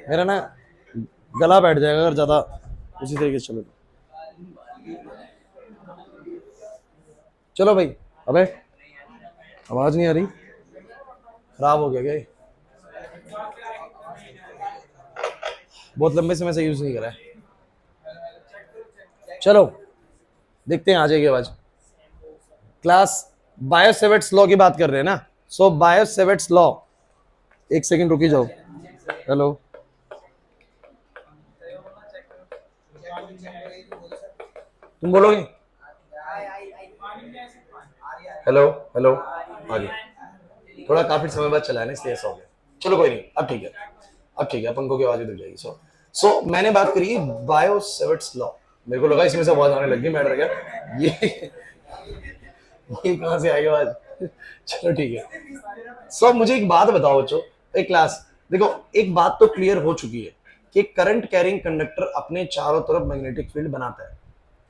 मेरा ना गला बैठ जाएगा अगर ज्यादा उसी तरीके से चलो। चलो भाई, अबे आवाज नहीं आ रही, खराब हो गया क्या? बहुत लंबे समय से यूज नहीं करा है। चलो देखते हैं आ जाएगी आवाज। क्लास बायोसेवर्ट्स लॉ की बात कर रहे हैं ना? सो बायोसेवर्ट्स लॉ, एक सेकंड रुकी जाओ। हेलो तुम बोलोगे? हेलो हेलो, आगे थोड़ा काफी समय बाद चला है ना, इसलिए ऐसा हो गया। चलो कोई नहीं, अब ठीक है, अब ठीक है, पंखों की आवाज भी जाएगी। सो मैंने बात करी बायोसेवर्ट्स लॉ। मेरे को लगा इसमें से आवाज आने लगी, मैटर क्या ये कहां से आएगी आवाज? चलो ठीक है। सो मुझे एक बात बताओ बच्चों, एक क्लास देखो, एक बात तो क्लियर हो चुकी है कि करंट कैरिंग कंडक्टर अपने चारों तरफ मैग्नेटिक फील्ड बनाता है,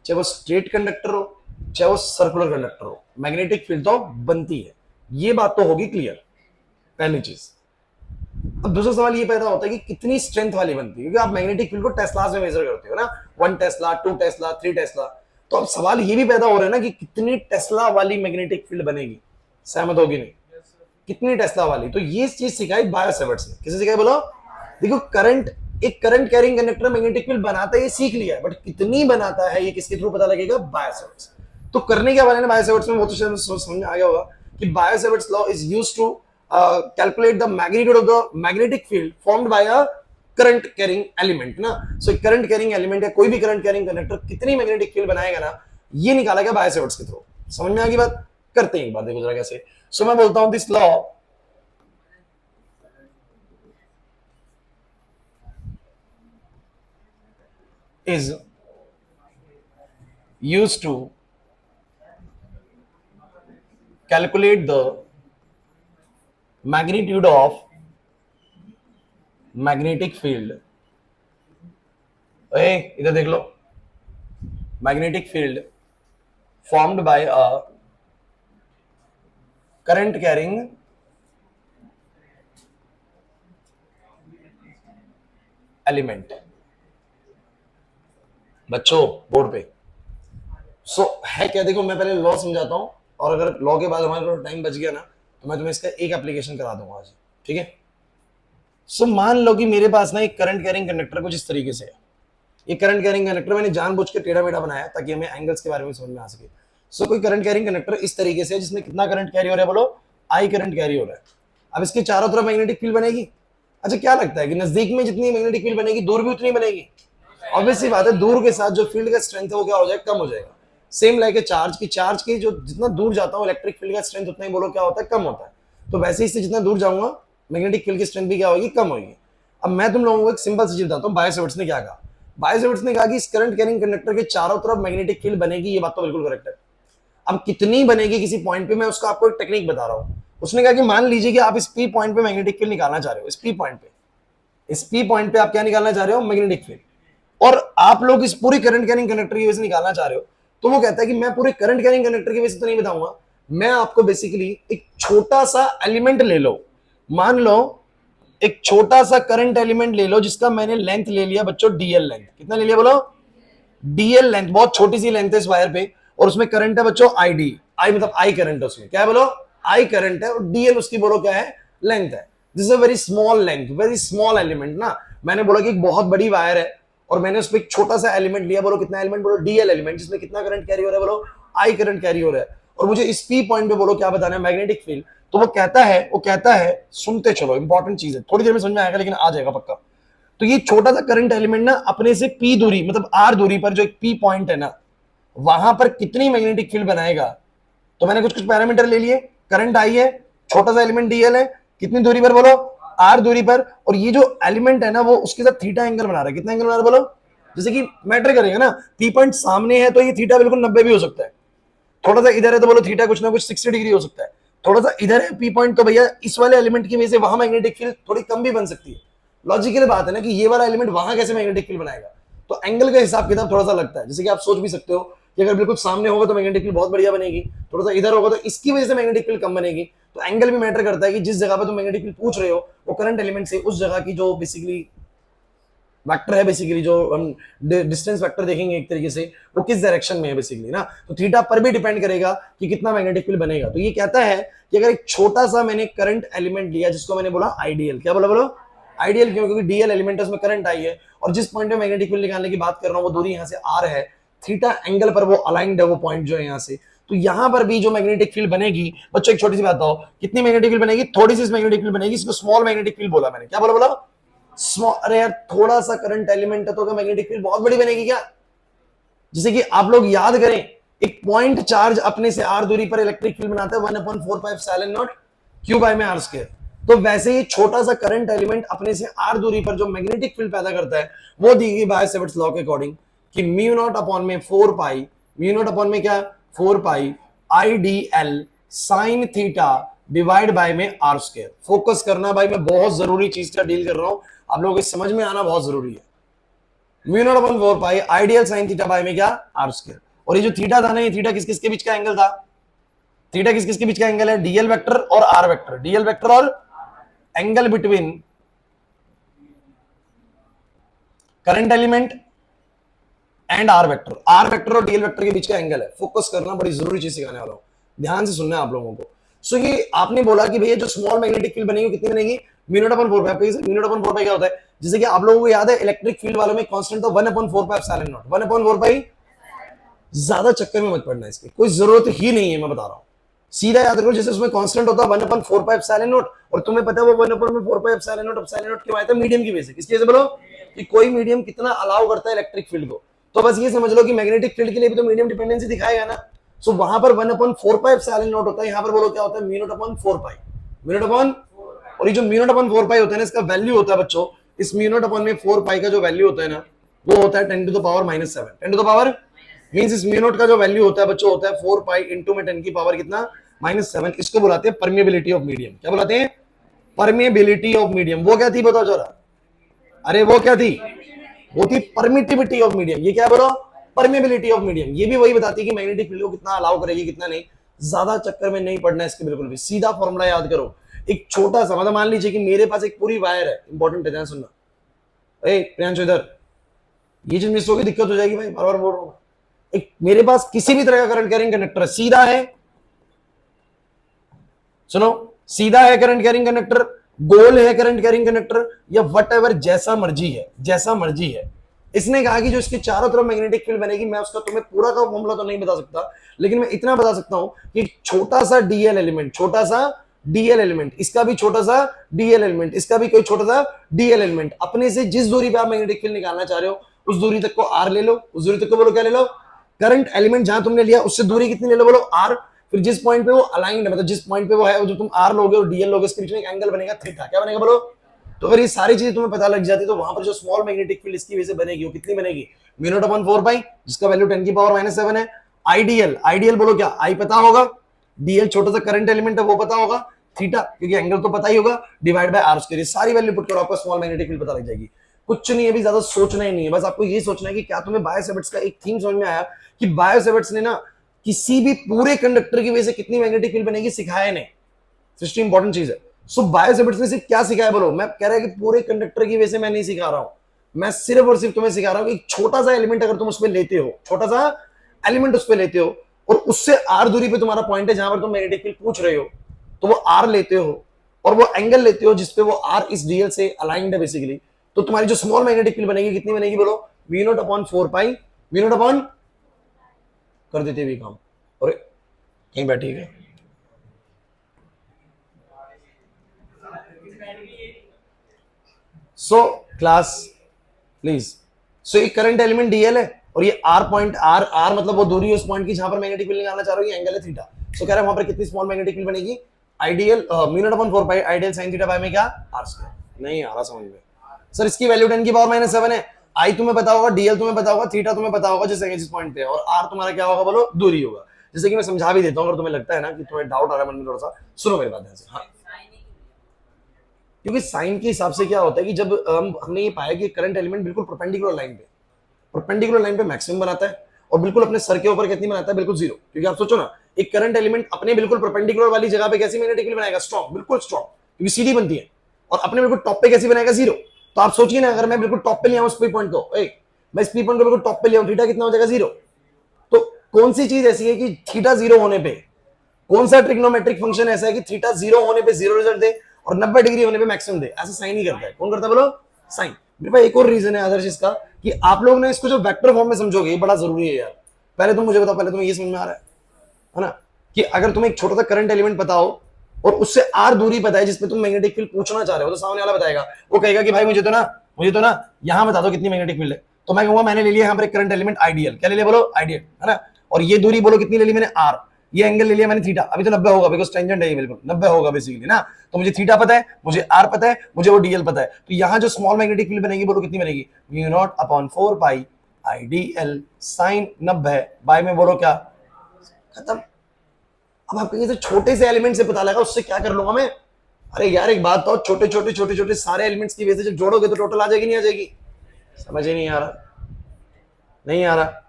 चाहे वो स्ट्रेट कंडक्टर हो चाहे वो सर्कुलर कंडक्टर हो, मैग्नेटिक फील्ड तो बनती है। ये बात तो होगी क्लियर, पहली चीज। अब दूसरा सवाल ये पैदा होता है कि कितनी स्ट्रेंथ वाली बनती है, क्योंकि आप मैग्नेटिक फील्ड को टेस्लास में मेजर करते हो ना, 1 टेस्ला, 2 टेस्ला, 3 टेस्ला। तो अब सवाल ये भी पैदा हो रहा है ना कि कितनी टेस्ला वाली मैग्नेटिक फील्ड बनेगी। सहमत होगी नहीं? कितनी टेस्ला वाली? तो ये चीज सिखाई बायोसेवर्ट्स ने। किसे सिखाई बोलो? देखो करंट, एक current carrying conductor magnetic field बनाता है, ये सीख लिया है, बट कितनी बनाता है ये किसके थ्रू पता लगेगा? बायो-सैवर्ट्स। तो करने क्या वाले ने बायो-सैवर्ट्स में, वो तो शायद समझ में आ गया होगा कि Biot Savart's law is used to calculate the magnitude of the magnetic field formed by a current carrying element ना। सो करंट कैरिंग एलिमेंट या कोई भी करंट कैरिंग कंडक्टर कितनी मैग्नेटिक फील्ड बनाएगा ना, ये निकाला गया बायो-सैवर्ट्स के थ्रू। समझ में आ गई बात? करते हैं एक बार, देखो जरा कैसे। सो मैं बोलता हूं this law is used to calculate the magnitude of magnetic field। इधर देख लो, magnetic field formed by a current carrying element। बच्चों बोर्ड पे है क्या? देखो मैं पहले लॉ समझाता हूं, और अगर लॉ के बाद हमारे पास टाइम बच गया ना, तो मैं तुम्हें इसका एक एप्लीकेशन करा दूंगा आज, ठीक है? मान लो कि मेरे पास ना एक करंट कैरिंग कंडक्टर कुछ इस तरीके से है। ये करंट कैरिंग कंडक्टर मैंने जानबूझ के टेढ़ा मेढ़ा बनाया ताकि हमें एंगल्स के बारे में समझ में आ सके। कोई करंट कैरिंग कंडक्टर इस तरीके से है, जिसमें कितना करंट कैरी हो रहा है? बोलो, आई करंट कैरी हो रहा है। अब इसके चारों तरफ मैग्नेटिक फील्ड बनेगी। अच्छा, क्या लगता है कि नजदीक में जितनी मैग्नेटिक फील्ड बनेगी, दूर भी उतनी बनेगी? ऑब्वियसली बात है, दूर के साथ जो फील्ड का स्ट्रेंथ है वो क्या हो जाएगा? कम हो जाएगा। सेम लाइक चार्ज की जो जितना दूर जाता हूं इलेक्ट्रिक फील्ड का स्ट्रेंथ उतना ही बोलो क्या होता है? कम होता है। तो वैसे ही इससे जितना दूर जाऊंगा मैग्नेटिक फील्ड की स्ट्रेंथ भी क्या होगी? कम होगी। अब मैं तुम लोगों को एक सिंपल सी चीज बताता हूँ, बायो-सैवर्ट्स ने क्या कहा। बायो-सैवर्ट्स ने कहा कि इस करंट कैरिंग कंडक्टर के चारों तरफ मैग्नेटिक फील्ड बनेगी, ये बात तो बिल्कुल करेक्ट है। अब कितनी बनेगी किसी पॉइंट पे, मैं उसका आपको एक टेक्निक बता रहा हूं। उसने कहा कि मान लीजिए कि आप इस पी पॉइंट पे मैग्नेटिक फील्ड निकालना चाह रहे हो, इस पी पॉइंट पे आप क्या निकालना चाह रहे हो? Magnetic field. और आप लोग इस पूरी करंट कैरिंग कंडक्टर की वजह से निकालना चाह रहे हो, तो वो कहता है कि मैं पूरे करंट कैरिंग कंडक्टर की वजह से तो नहीं बताऊंगा, मैं आपको बेसिकली एक छोटा सा एलिमेंट ले लो। मान लो एक छोटा सा करंट एलिमेंट ले लो जिसका मैंने लेंथ ले लिया बच्चों, डीएल लेंथ। कितना ले लिया बोलो? डीएल लेंथ, बहुत छोटी सी लेंथ है इस वायर पे, और उसमें करंट है बच्चों आईडी। आई मतलब आई करंट है उसमें, क्या है बोलो? आई करंट है, और डीएल उसकी बोलो क्या है? लेंथ है। This is a very small length, very small element ना। मैंने बोला कि एक बहुत बड़ी वायर है और मैंने उसमें एक छोटा सा एलिमेंट लिया, बोलो कितना एलिमेंट? बोलो डीएल एलिमेंट, जिसमें कितना करंट कैरी हो रहा है? बोलो आई करंट कैरी हो रहा है। और मुझे इस पी पॉइंट पे बोलो क्या बताना है? Magnetic field. तो वो कहता है सुनते चलो, इंपॉर्टेंट चीज है, थोड़ी देर में समझ में आएगा लेकिन आ जाएगा पक्का। तो ये छोटा सा करंट एलिमेंट ना अपने से पी दूरी मतलब आर दूरी पर जो एक पी पॉइंट है ना, वहां पर कितनी मैग्नेटिक फील्ड बनाएगा? तो मैंने कुछ कुछ पैरामीटर ले लिए। करंट आई है, छोटा सा एलिमेंट डीएल है, कितनी दूरी पर? बोलो आर दूरी पर। और ये जो एलिमेंट है ना वो उसके साथ थीटा एंगल बना रहा है। कितना एंगल बना रहा है? बोलो। जैसे कि मैटर करेगा ना, पी पॉइंट सामने है तो ये थीटा बिल्कुल 90 भी हो सकता है। थोड़ा सा इधर है तो बोलो थीटा कुछ ना कुछ 60 डिग्री हो सकता है। थोड़ा सा इधर है पी पॉइंट, तो भैया इस वाले एलिमेंट की वजह से वहां मैग्नेटिक फील्ड थोड़ी कम भी बन सकती है। लॉजिकल बात है ना कि ये वाला एलिमेंट वहां कैसे मैग्नेटिक फील्ड बनाएगा। तो एंगल का हिसाब किताब थोड़ा सा लगता है। जैसे कि आप सोच भी सकते हो कि अगर बिल्कुल सामने होगा तो मैग्नेटिक फील्ड बहुत बढ़िया बनेगी, थोड़ा सा इधर होगा तो इसकी वजह से मैग्नेटिक फील्ड कम बनेगी। तो एंगल भी मैटर करता है कि जिस जगह पर तुम मैग्नेटिक फील्ड पूछ रहे हो वो करंट एलिमेंट से उस जगह की जो बेसिकली वेक्टर है, बेसिकली जो हम डिस्टेंस वेक्टर देखेंगे एक तरीके से, वो किस डायरेक्शन में है बेसिकली ना। तो थीटा पर भी डिपेंड करेगा कि कितना मैग्नेटिक फील्ड बनेगा। तो ये कहता है कि अगर एक छोटा सा मैंने करंट एलिमेंट लिया जिसको मैंने बोला आइडियल, क्या बोला? बोलो आइडियल। क्यों? क्योंकि डीएल एलिमेंट है, उसमें करंट आई है, और जिस पॉइंट पे मैग्नेटिक फील्ड निकालने की बात कर रहा हूं वो दूरी यहाँ से आर है, थीटा एंगल पर वो अलाइंड है वो पॉइंट जो है यहाँ से। तो यहां पर भी जो मैग्नेटिक फील्ड बनेगी बच्चों, एक छोटी सी बात बताओ, कितनी मैग्नेटिक फील्ड बनेगी? थोड़ी सी मैग्नेटिक फील्ड बनेगी। इसको स्मॉल मैग्नेटिक फील्ड बोला मैंने। क्या बोला? बोला स्मॉल। अरे यार थोड़ा सा करंट एलिमेंट है तो क्या मैग्नेटिक फील्ड बहुत बड़ी बनेगी क्या? जैसे कि आप लोग याद करें, एक पॉइंट चार्ज अपने से आर दूरी पर इलेक्ट्रिक फील्ड बनाता है 1/4πε0 क्यू बाय में आर स्क्वायर। तो वैसे ही छोटा सा करंट एलिमेंट अपने से आर दूरी पर जो मैग्नेटिक फील्ड पैदा करता है वो दी गई बायो-सैवर्ट्स लॉ के अकॉर्डिंग कि म्यू नॉट अपॉन में 4 पाई, म्यू नॉट अपॉन में क्या? 4 pi I D L sine theta divide by में आर स्क्वायर। फोकस करना भाई, मैं बहुत जरूरी चीज का डील कर रहा हूं, आप लोगों को समझ में आना बहुत जरूरी है। Mu not upon 4 pi I dl sine theta by में क्या? R square. और ये जो थीटा था ना, ये थीटा किस किस के बीच का एंगल था? थीटा किस किस के बीच का एंगल है? डीएल वेक्टर और आर वेक्टर, डीएल वेक्टर और angle between current element and r vector. R vector और डीएल वेक्टर के बीच का एंगल है। फोकस करना, बड़ी जरूरी चीज सिखाने वाला हूं, ध्यान से सुनना है आप लोगों को। सो ये आपने बोला कि भैया जो स्मॉल मैग्नेटिक फील्ड बनेगी कितनी बनेगी? Mu naught upon 4 pi. Mu not upon 4 पाई क्या होता है, जैसे कि आप लोगों को याद है इलेक्ट्रिक फील्ड वालों में कांस्टेंट था 1 upon 4 pi epsilon not. 1 upon 4 पाई, ज्यादा चक्कर में मत पड़ना, इसकी कोई जरूरत ही नहीं है, मैं बता रहा हूं। सीधा याद रखो, जैसे उसमें कांस्टेंट होता है 1 अपॉन 4 पाई एप्सिलॉन नॉट, और तुम्हें पता है वो 1 अपॉन 4 पाई एप्सिलॉन नॉट क्यों आया था, मीडियम की वजह से। किसकी वजह से बोलो, कि कोई मीडियम कितना अलाउ करता है इलेक्ट्रिक फील्ड को। तो बस ये समझ लो कि मैग्नेटिक फील्ड के लिए भी तो मीडियम डिपेंडेंसी दिखाएगा ना। सो वहां पर 1 अपॉन 4 पाई एप्सिलॉन नॉट होता है, यहां पर बोलो क्या होता है, mu not upon 4 pi. Mu not upon, और ये जो म्यू नॉट अपॉन 4 पाई होता है ना, इसका वैल्यू होता है बच्चों, इस म्यू नॉट अपॉन में 4 पाई का जो वैल्यू होता है ना, वो होता है 10 to the power -7। 10 to the power means इस म्यू नॉट का जो वैल्यू होता है बच्चों, होता है 4 पाई इंटू में 10 की पावर कितना, -7। इसको बुलाते हैं परमिएबिलिटी ऑफ मीडियम। क्या बुलाते हैं, परमिएबिलिटी ऑफ मीडियम। वो क्या थी बताओ जरा, अरे वो क्या थी, वो थी परमिटिविटी ऑफ मीडियम। ये क्या बोलो, परमिएबिलिटी ऑफ मीडियम। ये भी वही बताती है कि मैग्नेटिक फील्ड को कितना अलाउ करेगी कितना नहीं। ज्यादा चक्कर में नहीं पड़ना है इसके, बिल्कुल भी सीधा फॉर्मूला याद करो। एक छोटा सा मतलब मान लीजिए कि मेरे पास एक पूरी वायर है, इंपॉर्टेंट है ध्यान सुनना। ए प्रियांशु इधर, ये चीज मिस होगी दिक्कत हो जाएगी भाई, बार बार बोल रहा हूं। एक मेरे पास किसी भी तरह का करंट कैरिंग कंडक्टर है, सीधा है, सुनो, सीधा है करंट कैरिंग कंडक्टर, गोल है करंट कैरिंग कंडक्टर, या वट एवर, जैसा मर्जी है, जैसा मर्जी है। इसने कहा कि जो इसके चारों तरफ मैग्नेटिक फील्ड बनेगी, मैं उसका तुम्हें पूरा का फॉर्मूला तो नहीं बता सकता, लेकिन मैं इतना बता सकता हूं कि छोटा सा डीएल एलिमेंट, छोटा सा डीएल एलिमेंट, इसका भी छोटा सा डीएल एलिमेंट, इसका भी कोई छोटा सा डीएल एलिमेंट, अपने से जिस दूरी पे आप मैग्नेटिक फील्ड निकालना चाह रहे हो उस दूरी तक को आर ले लो, उस दूरी तक को बोलो क्या ले लो, करंट एलिमेंट जहां तुमने लिया उससे दूरी कितनी ले लो, बोलो आर। फिर जिस पॉइंट पे वो अलाइंड है, मतलब जिस पॉइंट पे वो है, जो तुम आर लोगे और डीएल लोगे, इसके बीच में एक एंगल बनेगा थीटा। क्या बनेगा बोलो। तो अगर ये सारी चीजें तुम्हें पता लग जाती, तो वहां पर जो स्मॉल मैग्नेटिक फील्ड इसकी वजह से बनेगी वो कितनी बनेगी, म्यू नॉट अपॉन 4 पाई, जिसका वैल्यू 10 की पावर -7 है। आइडियल, आइडियल बोलो क्या, आई पता होगा, डीएल छोटा सा करंट एलिमेंट है वो पता होगा, थीटा क्योंकि एंगल तो पता ही होगा, डिवाइड बाय आर स्क्वायर। सारी वैल्यू पुट करो, आपको स्मॉल मैग्नेटिक फील्ड पता लग जाएगी। कुछ नहीं है, अभी ज्यादा सोचना ही नहीं है, बस आपको ये सोचना है कि क्या तुम्हें बायो-सैवर्ट्स का एक थीम समझ में आया, कि बायो-सैवर्ट्स ने ना किसी भी पूरे कंडक्टर की वजह से कितनी मैग्नेटिक फील्ड बनेगी सिखाया नहीं। सृष्टि इंपॉर्टेंट चीज है। सो बायो-सैवर्ट्स ने सिर्फ क्या सिखाया बोलो, मैं कह रहा है कि पूरे कंडक्टर की वजह से मैं नहीं सिखा रहा हूं, मैं सिर्फ और सिर्फ तुम्हें सिखा रहा हूं कि छोटा सा एलिमेंट अगर तुम उसमें लेते हो, छोटा सा एलिमेंट उस पर लेते हो, और उससे आर दूरी पे तुम्हारा पॉइंट है जहां पर तुम मैग्नेटिक फील्ड पूछ रहे हो, तो वो आर लेते हो और वो एंगल लेते हो जिसपे वो आर इस डीएल से अलाइंड है बेसिकली, तो तुम्हारी जो स्मॉल मैग्नेटिक फील्ड बनेगी कितनी बनेगी बोलो, v naught upon 4 pi, v naught upon, कर देते भी काम, और कहीं बैठी है सो क्लास प्लीज। सो ये करंट एलिमेंट डीएल है और ये आर पॉइंट, आर आर मतलब वो दूरी है उस पॉइंट की जहां पर मैग्नेटिक फील्ड निकालना चाह रहे हो, ये एंगल है थीटा। सो कह रहा है वहां पर कितनी स्मॉल मैग्नेटिक फील्ड बनेगी, ideal mu naught upon 4 pi ideal sin theta by में क्या आर स्क्वायर। नहीं आ रहा समझ में सर, इसकी वैल्यू 10 की पावर -7 है, आई तुम्हें पता होगा, डीएल तुम्हें पता होगा, थीटा तुम्हें पता होगा जिस पॉइंट पे, और आर तुम्हारा क्या होगा बोलो, दूरी होगा। जैसे कि मैं समझा भी देता हूं, अगर तुम्हें लगता है ना कि तुम्हें डाउट आ रहा है मन में थोड़ा सा, सुनो मेरी बात ध्यान से। हाँ, क्योंकि साइन के हिसाब से क्या होता है कि जब हमने ये पाया कि करंट एलिमेंट बिल्कुल परपेंडिकुलर लाइन पे मैक्सिमम बनाता है, और बिल्कुल अपने सर के ऊपर कितनी बनाता है, बिल्कुल जीरो। क्योंकि आप सोचो ना, एक करंट एलिमेंट अपने बिल्कुल परपेंडिकुलर वाली जगह पे कैसी मैग्नेटिक फील्ड बनाएगा, स्ट्रॉन्ग, बिल्कुल स्ट्रॉन्ग, क्योंकि सीधी बनती है, और अपने बिल्कुल टॉप पे कैसी बनाएगा, जीरो। तो आप सोचिए ना, अगर मैं बिल्कुल टॉप पे लिया हूं उस पॉइंट को, मैं इस पॉइंट को बिल्कुल टॉप पे लिया हूं, थीटा कितना हो जाएगा, जीरो। तो कौन सी चीज ऐसी है कि थीटा जीरो होने पे, कौन सा ट्रिग्नोमेट्रिक फंक्शन ऐसा है कि थीटा जीरो होने पे जीरो रिजल्ट दे और 90 डिग्री होने पे मैक्सिमम दे, ऐसा साइन ही करता है। कौन करता है बोलो, साइन। मेरे पास एक और रीजन है आदर्श इसका, कि आप लोग ने इसको जो वेक्टर फॉर्म में समझोगे, ये बड़ा जरूरी है यार। पहले तुम मुझे बताओ, पहले तुम्हें ये समझ में आ रहा है ना, कि अगर तुम्हें एक छोटा सा करंट एलिमेंट पता हो और उससे आर दूरी पता है जिसपे तुम मैग्नेटिक फील्ड पूछना चाह रहे हो, तो सामने वाला बताएगा, वो कहेगा कि भाई मुझे तो ना यहां बता दो कितनी मैग्नेटिक फील्ड है। तो मैं कहूंगा मैंने ले लिया यहाँ पर एक करंट एलिमेंट आइडियल, क्या ले लिया बोलो, आइडियल, है ना, और ये दूरी बोलो कितनी ले ली मैंने, आर, ये एंगल ले लिया मैंने थीटा, अभी तो 90 होगा बिकॉज टेंजेंट है ये, बिल्कुल 90 होगा बेसिकली ना। तो मुझे थीटा पता है, मुझे आर पता है, मुझे वो डीएल पता है, तो यहां जो स्मॉल मैग्नेटिक फील्ड बनेगी बोलो कितनी बनेगी, म्यू नॉट अपॉन 4 पाई आईडीएल साइन 90 बाय में बोलो क्या, खत्म। अब आप कहेंगे छोटे से एलिमेंट से पता लगा, उससे क्या कर लूंगा मैं। अरे यार एक बात तो, छोटे सारे एलिमेंट्स की वजह से जब जोड़ोगे तो टोटल आ जाएगी, नहीं आ जाएगी, समझ ही नहीं आ रहा।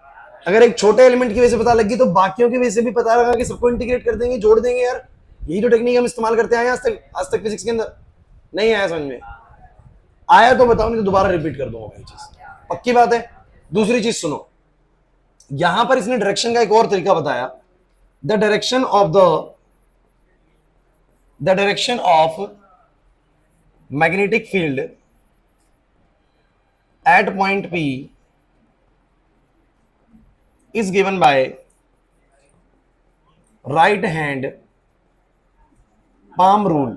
अगर एक छोटे एलिमेंट की वजह से पता लगी तो बाकियों की वजह से भी पता लगा कि सबको इंटीग्रेट कर देंगे, जोड़ देंगे यार। यही तो टेक्निक हम इस्तेमाल करते आए आज तक फिजिक्स के अंदर। नहीं आया समझ में, आया तो बताओ, नहीं तो दोबारा रिपीट कर दूंगा ये चीज, पक्की बात है। दूसरी चीज सुनो, यहां पर इसने डायरेक्शन का एक और तरीका बताया, the direction of magnetic field at point P is given by right hand palm rule.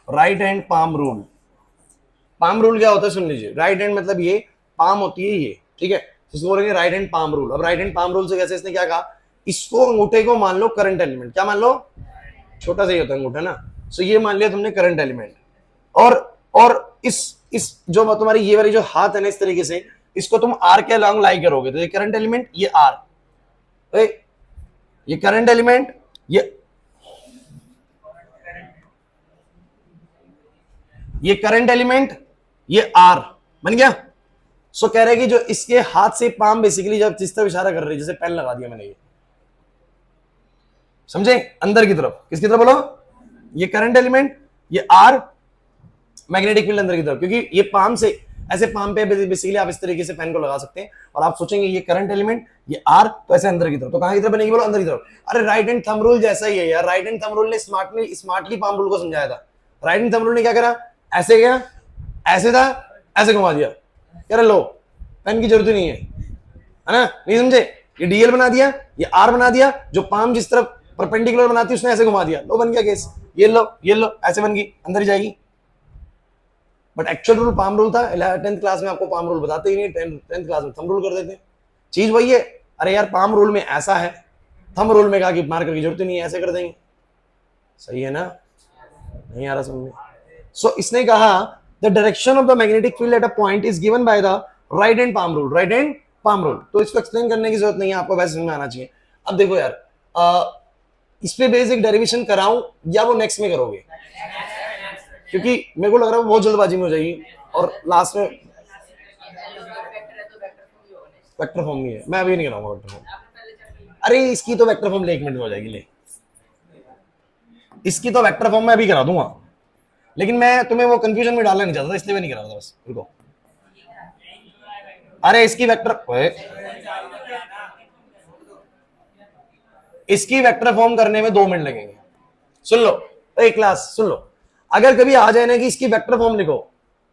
Right hand palm rule. Palm rule क्या होता है सुन लीजिए। राइट हैंड मतलब ये, पाम होती है ये, ठीक है, इसको बोलेंगे राइट हैंड पाम रूल। अब राइट हैंड पाम रूल से कैसे, इसने क्या कहा, इसको अंगूठे को मान लो करंट एलिमेंट। क्या मान लो, छोटा सा ही होता है अंगूठा ना, सो ये मान लिया तुमने करंट एलिमेंट। और इस जो तुम्हारी ये वाली जो हाथ है ना, इस तरीके से इसको तुम आर के अलॉन्ग लाई करोगे तो ये करंट एलिमेंट, ये आर, ये करंट एलिमेंट, ये करंट एलिमेंट, ये आर बन गया। सो कह रहे हैं कि जो इसके हाथ से पाम बेसिकली जब जिस तरफ इशारा कर रही है, जैसे पेन लगा दिया मैंने, ये समझे, अंदर की तरफ, किसकी तरफ बोलो, ये करंट एलिमेंट, ये आर, मैग्नेटिक फील्ड अंदर की तरफ, क्योंकि ये पाम से ऐसे पाम पे बेसिकली आप इस तरीके से पेन को लगा सकते हैं और आप सोचेंगे ये करंट एलिमेंट, ये आर, तो ऐसे अंदर की तरफ, तो कहां की तरफ बनेगी बोलो, अंदर की तरफ। अरे राइट हैंड थंब रूल जैसा ही है यार, राइट हैंड थंब रूल ने स्मार्टली पाम रूल को समझाया था। राइट हैंड थंब रूल ने क्या करा, ऐसे गया, ऐसे था, ऐसे घुमा दिया, कह रहे लो पेन की जरूरत ही नहीं है ना, नहीं समझे, ये डीएल बना दिया, ये आर बना दिया, जो पाम जिस तरफ परपेंडिकुलर बनाती है उसने ऐसे घुमा दिया, लो बन गया केस, ये लो ऐसे बन गई, अंदर ही जाएगी। But actual rule palm rule था। 10th क्लास में आपको पाम रूल बताते ही नहीं, 10th क्लास में थंब रूल कर देते हैं। चीज वही है, अरे यार पाम रूल में ऐसा है, थंब रूल में कहा कि मार्कर की जरूरत नहीं है, ऐसे कर देंगे, सही है ना, नहीं आ रहा समझ में। सो इसने कहा the direction of the magnetic field at a point is given by the right hand palm rule. Right hand palm rule, तो इसको एक्सप्लेन करने की जरूरत नहीं है, आपको वैसे समझ में आना चाहिए। अब देखो यार, इस पे बेसिक डेरिवेशन कराऊं या वो नेक्स्ट में करोगे, क्योंकि मेरे को लग रहा है बहुत जल्दबाजी में हो जाएगी और लास्ट में वेक्टर फॉर्म नहीं है, मैं अभी नहीं कराऊंगा वेक्टर फॉर्म। अरे इसकी तो वेक्टर फॉर्म ले 1 मिनट में हो जाएगी, ले इसकी तो वेक्टर फॉर्म मैं अभी करा दूंगा, लेकिन मैं तुम्हें वो कंफ्यूजन में डालना नहीं चाहता था, इसलिए मैं नहीं करा रहा था, बस रुको। अरे इसकी वेक्टर फॉर्म करने में 2 मिनट लगेंगे, सुन लो, एक क्लास सुन लो। अगर कभी आ जाए ना कि इसकी वेक्टर फॉर्म लिखो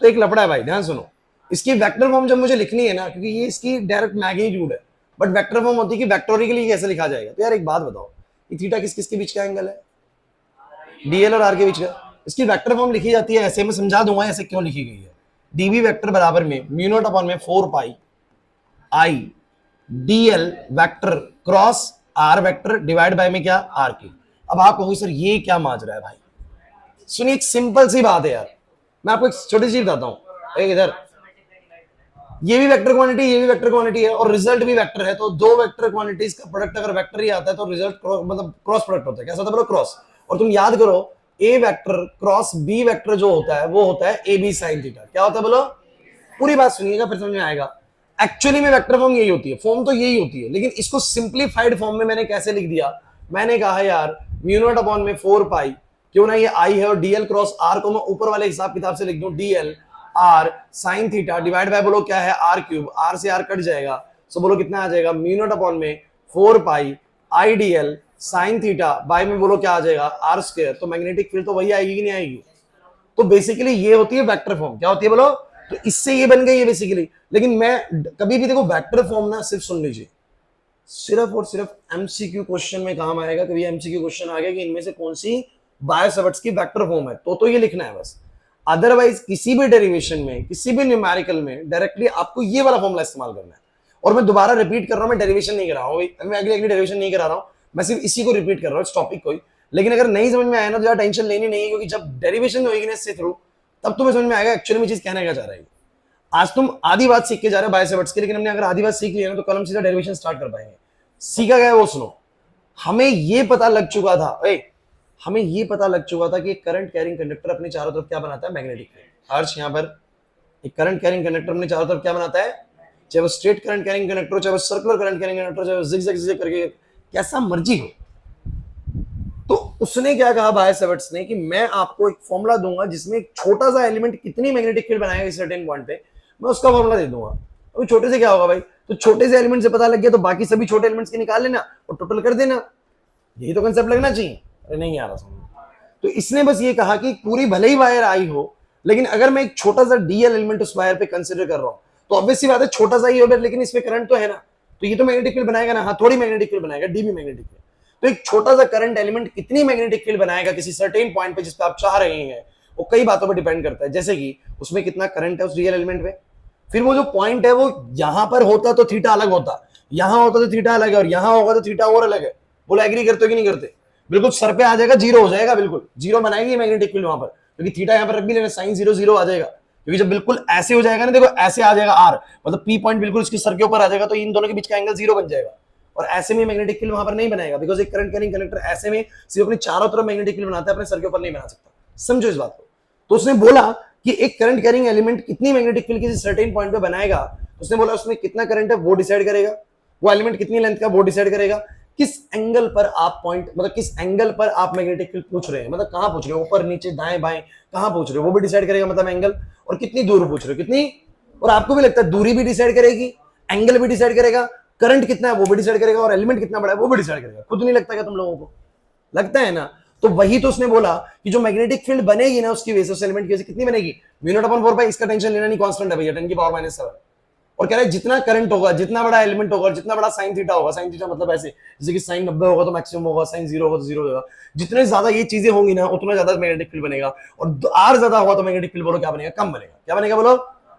तो एक लफड़ा है भाई, ध्यान सुनो। इसकी वेक्टर फॉर्म जब मुझे लिखनी है ना, क्योंकि ये इसकी डायरेक्ट मैग्नीट्यूड है, बट वेक्टर फॉर्म होती है कि वेक्टोरिकली कैसे लिखा जाएगा। तो यार एक बात बताओ, ये थीटा किस किस के बीच का एंगल है, डीएल और आर के बीच का। इसकी वेक्टर फॉर्म लिखी जाती है ऐसे, मैं समझा दूंगा ऐसे क्यों लिखी गई है। डीवी वेक्टर बराबर में म्यू नॉट अपॉन में 4 pi I DL vector cross R vector divide by में क्या, आर की। अब आप कहोगे सर ये क्या माजरा है भाई, सुनिए एक सिंपल सी बात है यार, मैं आपको एक छोटी सी बताता हूं। एक इधर ये भी वेक्टर क्वांटिटी, ये भी वेक्टर क्वांटिटी है और रिजल्ट भी वेक्टर है, तो दो वेक्टर क्वांटिटीज का प्रोडक्ट अगर वेक्टर ही आता है तो रिजल्ट मतलब क्रॉस प्रोडक्ट होता है। कैसा होता है बोलो, क्रॉस। और तुम याद करो ए वेक्टर क्रॉस बी वेक्टर जो होता है वो होता है ए बी साइन थीटा। क्या होता है बोलो, पूरी बात सुनिएगा फिर समझ में आएगा। एक्चुअली में वेक्टर फॉर्म यही होती है, फॉर्म तो यही होती है, लेकिन इसको सिंप्लीफाइड फॉर्म में मैंने कैसे लिख दिया, मैंने कहा यार म्यू नॉट अपॉन में 4 पाई, क्यों ना ये आई है और डीएल क्रॉस आर को मैं ऊपर वाले हिसाब किताब से लिख दूं DL are sign theta divide by बोलो क्या है आर क्यूब, आर से आर कट जाएगा, सो बोलो कितना आ जाएगा म्यू नॉट अपॉन में 4 pi I DL sign theta by में बोलो क्या आ जाएगा आर स्क्वायर। तो मैग्नेटिक फील्ड तो वही आएगी कि नहीं आएगी। तो बेसिकली ये होती है वेक्टर फॉर्म। क्या होती है बोलो, तो इससे ये बन गई है बेसिकली। लेकिन मैं कभी भी देखो वेक्टर फॉर्म ना सिर्फ सुन लीजिए, सिर्फ और सिर्फ एमसीक्यू क्वेश्चन में काम आएगा। कभी एमसीक्यू क्वेश्चन आ गया कि इनमें से कौन सी बायो-सैवर्ट्स की वेक्टर फॉर्म है तो ये लिखना है बस। अदरवाइज किसी भी डेरिवेशन में, किसी भी न्यूमेरिकल में डायरेक्टली आपको ये वाला फॉर्मूला इस्तेमाल करना है। और मैं दोबारा रिपीट कर रहा हूं, मैं डेरिवेशन नहीं कर रहा हूं, मैं अगली डेरिवेशन नहीं करा रहा हूं, मैं सिर्फ इसी को रिपीट कर रहा हूं, इस टॉपिक को ही। लेकिन अगर नहीं समझ में आया ना तो ज्यादा टेंशन लेनी नहीं है, क्योंकि जब डेरिवेशन होगी ना इससे थ्रू, तब तुम्हें समझ में आएगा एक्चुअली में चीज कहने का चाह रहा है। आज तुम आधी बात सीख के जा रहे हो बायो-सैवर्ट्स की, लेकिन हमने अगर आधी बात सीख लिया ना तो कल हम सीधा डेरिवेशन स्टार्ट कर पाएंगे। सीखा गया वो सुनो। हमें ये पता लग चुका था, हमें ये पता लग चुका था कि करंट कैरिंग कंडक्टर अपने चारों तरफ क्या बनाता है, मैग्नेटिक फील्ड। हर्ष यहाँ पर एक करंट कैरिंग कंडक्टर अपने चारों तरफ क्या बनाता है, चाहे वो स्ट्रेट करंट कैरिंग कंडक्टर हो, चाहे वो सर्कुलर करंट कैरिंग कंडक्टर हो, चाहे वो जिगजैग करके कैसा मर्जी हो। तो उसने क्या कहा बायो-सैवर्ट्स ने कि मैं आपको एक फॉर्मूला दूंगा जिसमें एक छोटा सा एलिमेंट कितनी मैग्नेटिक फील्ड बनाएगा इस सर्टेन पॉइंट पे, मैं उसका फॉर्मूला दे दूंगा। अभी छोटे से क्या होगा भाई, तो छोटे से एलिमेंट से पता लग गया तो बाकी सभी छोटे एलिमेंट्स के निकाल लेना और टोटल कर देना। यही तो कंसेप्ट लगना चाहिए। अरे नहीं आ रहा समझ। तो इसने बस ये कहा कि पूरी भले ही वायर आई हो, लेकिन अगर मैं एक छोटा सा डीएल एलिमेंट उस वायर पे कंसिडर कर रहा हूं तो ऑब्वियसली बात है छोटा सा ही होगा, लेकिन इसमें करंट तो है ना, तो ये तो मैग्नेटिक फील्ड बनाएगा ना, हाँ थोड़ी मैग्नेटिक फील्ड बनाएगा, डी भी मैग्नेटिक फील्ड। तो एक छोटा सा करंट एलिमेंट कितनी मैग्नेटिक फील्ड बनाएगा किसी सर्टेन पॉइंट पे जिस पे आप चाह रहे हैं, वो कई बातों पर डिपेंड करता है, जैसे कि उसमें कितना करंट है उस रियल एलिमेंट पे, फिर वो जो पॉइंट है वो यहां पर होता तो थीटा अलग होता, यहां होता तो थीटा अलग है, और यहां होगा तो थीटा और अलग है। बोला एग्री करते हो कि नहीं करते? बिल्कुल सर पे आ जाएगा, जीरो हो जाएगा, बिल्कुल जीरो बनाएगी मैग्नेटिक फील्ड वहां पर, क्योंकि थीटा यहां पर रख भी लेना, साइन जीरो जीरो आ जाएगा, क्योंकि जब बिल्कुल ऐसे हो जाएगा ना, देखो ऐसे आ जाएगा आर, मतलब पी पॉइंट बिल्कुल इसके सर के ऊपर आ जाएगा, तो इन दोनों के बीच का एंगल जीरो बन जाएगा, और ऐसे में मैग्नेटिक फील्ड वहां पर नहीं बनाएगा, बिकॉज एक करंट कैरिंग कंडक्टर ऐसे में सिर्फ अपने चारों तरफ मैग्नेटिक फील्ड बनाता है, अपने सर के ऊपर नहीं बना सकता। समझो इस बात को। तो उसने बोला कि एक करंट कैरिंग एलिमेंट कितनी मैग्नेटिक फील्ड किसी सर्टेन पॉइंट पे बनाएगा, उसने बोला उसमें कितना करंट है वो डिसाइड करेगा, वो एलिमेंट कितनी लेंथ का वो डिसाइड करेगा, किस एंगल पर आप पॉइंट, मतलब किस एंगल पर आप मैग्नेटिक फील्ड पूछ रहे हैं, मतलब कहां पूछ रहे हो, ऊपर नीचे दाएं बाएं कहां पूछ रहे हो, वो भी डिसाइड करेगा, मतलब एंगल, और कितनी दूर पूछ रहे हो कितनी, और आपको भी लगता है दूरी भी डिसाइड करेगी, एंगल भी डिसाइड करेगा, करंट कितना है वो भी डिसाइड करेगा, और एलिमेंट कितना बड़ा है वो भी डिसाइड करेगा। खुद नहीं लगता क्या तुम लोगों को? लगता है ना? तो वही तो उसने बोला कि जो मैग्नेटिक फील्ड बनेगी ना उसकी वजह से, उस एलिमेंट की वजह से कितनी बनेगी, म्यू नॉट अपॉन 4 पाई, इसका टेंशन लेना नहीं, कांस्टेंट है भैया 10 की पावर -7, और कह रहे हैं जितना करंट होगा, जितना बड़ा एलिमेंट होगा, और जितना बड़ा साइन थीटा होगा, साइन थीटा मतलब ऐसे जैसे कि साइन 90 होगा तो मैक्सिमम होगा, साइन 0 होगा तो 0 होगा, जितने ज्यादा ये चीजें होंगी ना उतना ज्यादा मैग्नेटिक फील्ड बनेगा, और आर ज्यादा होगा तो मैग्नेटिक फील्ड बोलो क्या बनेगा, कम बनेगा। क्या बनेगा बोलो?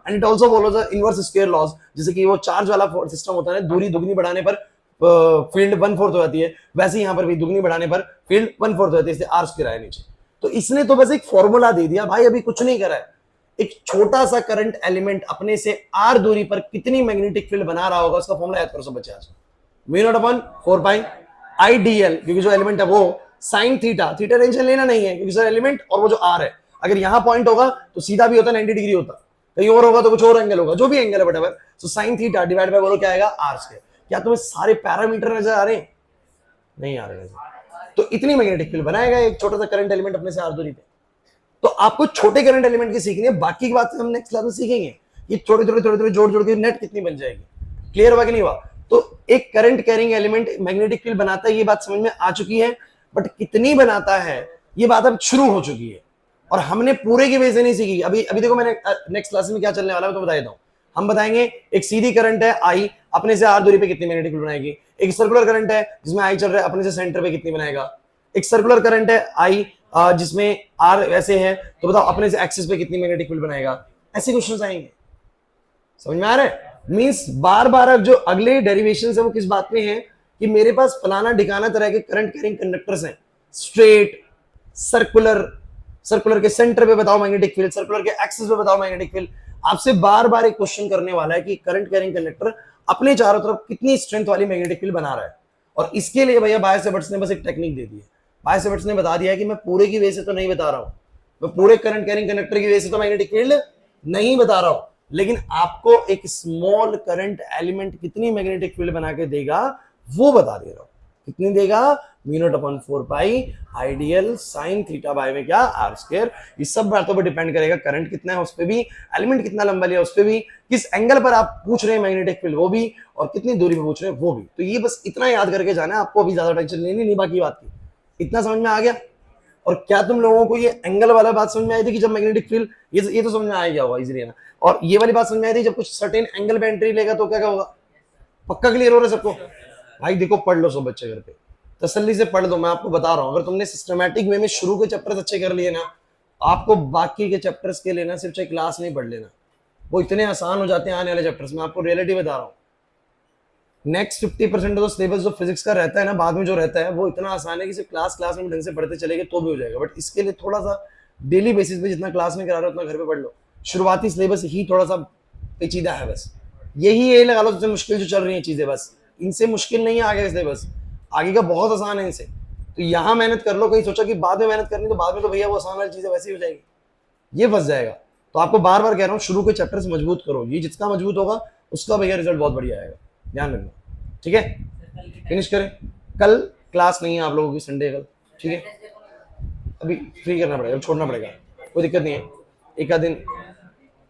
एंड इट ऑल्सो बोलो द इनवर्स स्क्वायर लॉज, जैसे कि वो चार्ज वाला सिस्टम होता है ना, दूरी दुगनी बढ़ाने पर फील्ड 1/4 हो जाती है, वैसे यहां पर भी दुगनी बढ़ाने पर फील्ड 1/4 हो जाती है, इसलिए आर स्क्वायर आया नीचे। तो इसने तो बस एक फॉर्मूला दे दिया भाई, अभी कुछ नहीं करा है, एक छोटा सा करंट एलिमेंट अपने से आर दूरी पर कितनी मैग्नेटिक फील्ड बना रहा होगा उसका फॉर्मूला याद करो सब बच्चे आज। Mu naught upon 4 pi I D L, क्योंकि जो एलिमेंट है वो साइन थीटा, थीटा टेंशन लेना नहीं है क्योंकि सर एलिमेंट और वो जो आर है, अगर यहां पॉइंट होगा तो सीधा भी होता 90 डिग्री होता, कहीं और होगा तो कुछ और एंगल होगा, जो भी एंगल है whatever, so sine theta divide by बोलो क्या आएगा, आर स्क्वायर। क्या तुम्हें सारे पैरामीटर नजर आ रहे हैं? नहीं आ रहे नजर। तो इतनी मैग्नेटिक फील्ड बनाएगा एक छोटा सा करंट एलिमेंट अपने से आर दूरी पे। तो आपको छोटे करंट एलिमेंट की सीखनी है, बाकी की बात हम नेक्स्ट क्लास में सीखेंगे, ये थोड़ी थोड़ी थोड़ी थोड़ी जोड़ जोड़ के नेट कितनी बन जाएगी। क्लियर हुआ कि नहीं हुआ? तो एक current carrying element magnetic field बनाता है, ये बात समझ में आ चुकी है, बट कितनी बनाता है ये बात अब शुरू हो चुकी है, और हमने पूरे की वजह से नहीं सीखी। अभी अभी देखो मैंने नेक्स्ट क्लास में क्या चलने वाला है तो बता देता हूं। हम बताएंगे एक सीधी करंट है आई, अपने से आर दूरी पे कितनी मैग्नेटिक फील्ड बनाएगी, एक सर्कुलर करंट है जिसमें आई चल रहा है, अपने से सेंटर पे कितनी बनाएगा, एक सर्कुलर करंट है आई जिसमें आर ऐसे है, तो बताओ अपने से एक्सिस पे कितनी मैग्नेटिक फील्ड बनाएगा। ऐसे क्वेश्चंस आएंगे, समझ में आ रहा है? मींस बार बार अब जो अगले डेरिवेशन है वो किस बात में है कि मेरे पास फलाना ढिकाना तरह के करंट कैरिंग कंडक्टर्स हैं, स्ट्रेट, सर्कुलर, सर्कुलर के सेंटर पे बताओ मैग्नेटिक फील्ड, सर्कुलर के एक्सिस पे बताओ मैग्नेटिक फील्ड। आपसे बार बार एक क्वेश्चन करने वाला है कि करंट कैरिंग कंडक्टर अपने चारों तरफ कितनी स्ट्रेंथ वाली मैग्नेटिक फील्ड बना रहा है, और इसके लिए भैया बायो-सेवर्ट्स ने बस एक टेक्निक दे दी है। बायो-सेवर्ट्स ने बता दिया है कि मैं पूरे की वजह से तो नहीं बता रहा हूं, मैं पूरे करंट कैरिंग कंडक्टर की वजह से तो मैग्नेटिक फील्ड नहीं बता रहा हूं, लेकिन आपको एक स्मॉल करंट एलिमेंट कितनी मैग्नेटिक फील्ड बना के देगा वो बता दे रहा हूं। कितनी देगा? Mu naught upon 4 pi I dl sine theta by में क्या, आर स्क्वायर। ये सब बातों पर डिपेंड करेगा, करंट कितना है उस पर भी, एलिमेंट कितना लंबा लिया उस पर भी, किस एंगल पर आप पूछ रहे हैं मैग्नेटिक फील्ड वो भी, और कितनी दूरी पे पूछ रहे हैं वो भी। तो ये बस इतना याद करके जाना है आपको, अभी ज्यादा टेंशन लेनी नहीं बाकी बात की। इतना समझ में आ गया? और क्या तुम लोगों को ये एंगल वाला बात समझ में आई थी कि जब मैग्नेटिक फील्ड, ये तो समझ में आ गया होगा इजीली है ना, और ये वाली बात समझ में आई थी जब कुछ सर्टेन एंगल पे एंट्री लेगा तो क्या क्या होगा? पक्का क्लियर हो रहा है सबको? भाई देखो पढ़ लो सब बच्चे घर पे, तसल्ली से पढ़ दो, मैं आपको बता रहा हूं, अगर तुमने सिस्टमैटिक वे में शुरू के चैप्टर्स अच्छे कर लिए ना, आपको बाकी के चैप्टर्स के लेना सिर्फ चाहे क्लास नहीं पढ़ लेना, वो इतने आसान हो जाते हैं आने वाले चैप्टर्स में। आपको रियलिटी बता रहा हूँ, नेक्स्ट 50% तो सिलेबस जो फिजिक्स का रहता है ना, बाद में जो रहता है वो इतना आसान है कि सिर्फ क्लास में ढंग से पढ़ते चलेंगे तो भी हो जाएगा, बट इसके लिए थोड़ा सा डेली बेसिस पे जितना क्लास में करा रहे हो उतना घर पे पढ़ लो। शुरुआती सिलेबस ही थोड़ा सा पेचीदा है, बस यही लगा लो सबसे मुश्किल जो चल रही है चीजें, बस इनसे मुश्किल नहीं है आगे सिलेबस, आगे का बहुत आसान है इनसे। तो यहाँ मेहनत कर लो, कहीं सोचा कि बाद में मेहनत करनी तो बाद में तो भैया वो आसान वाली चीजें वैसे ही हो जाएगी, ये फंस जाएगा। तो आपको बार बार कह रहा हूँ शुरू के चैप्टर्स मजबूत करो, ये जितना मजबूत होगा उसका भैया रिजल्ट बहुत बढ़िया आएगा, ध्यान रखना, ठीक है? फिनिश करें, कल क्लास नहीं है आप लोगों की, संडे कल, ठीक है? अभी फ्री करना पड़ेगा, छोड़ना पड़ेगा, कोई दिक्कत नहीं है, एक आध दिन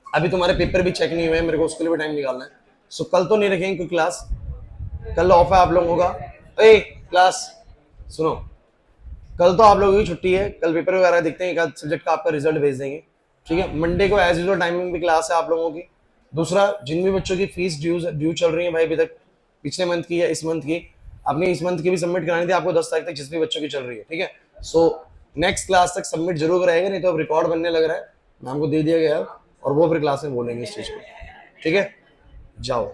अभी तुम्हारे पेपर भी चेक नहीं हुए हैं, मेरे को उसके लिए भी टाइम निकालना है। सो कल तो नहीं रखेंगे कोई क्लास, कल ऑफ है आप लोगों का। ए क्लास सुनो, कल तो आप लोगों की छुट्टी है, कल पेपर वगैरह देखते हैं, एक आध सब्जेक्ट का आपका रिजल्ट भेज देंगे, ठीक है, मंडे को एज यूजुअल टाइमिंग पे क्लास है आप लोगों की। दूसरा, जिन भी बच्चों की फीस ड्यू चल रही है भाई अभी तक, पिछले मंथ की या इस मंथ की, आपने इस मंथ की भी सबमिट करानी थी आपको 10 तारीख तक, जिस भी बच्चों की चल रही है, ठीक है। सो नेक्स्ट क्लास तक सबमिट जरूर कराएगा, नहीं तो अब रिकॉर्ड बनने लग रहा है, मैम को दे दिया गया है, और वो फिर क्लास में बोलेंगे इस चीज को, ठीक है। जाओ।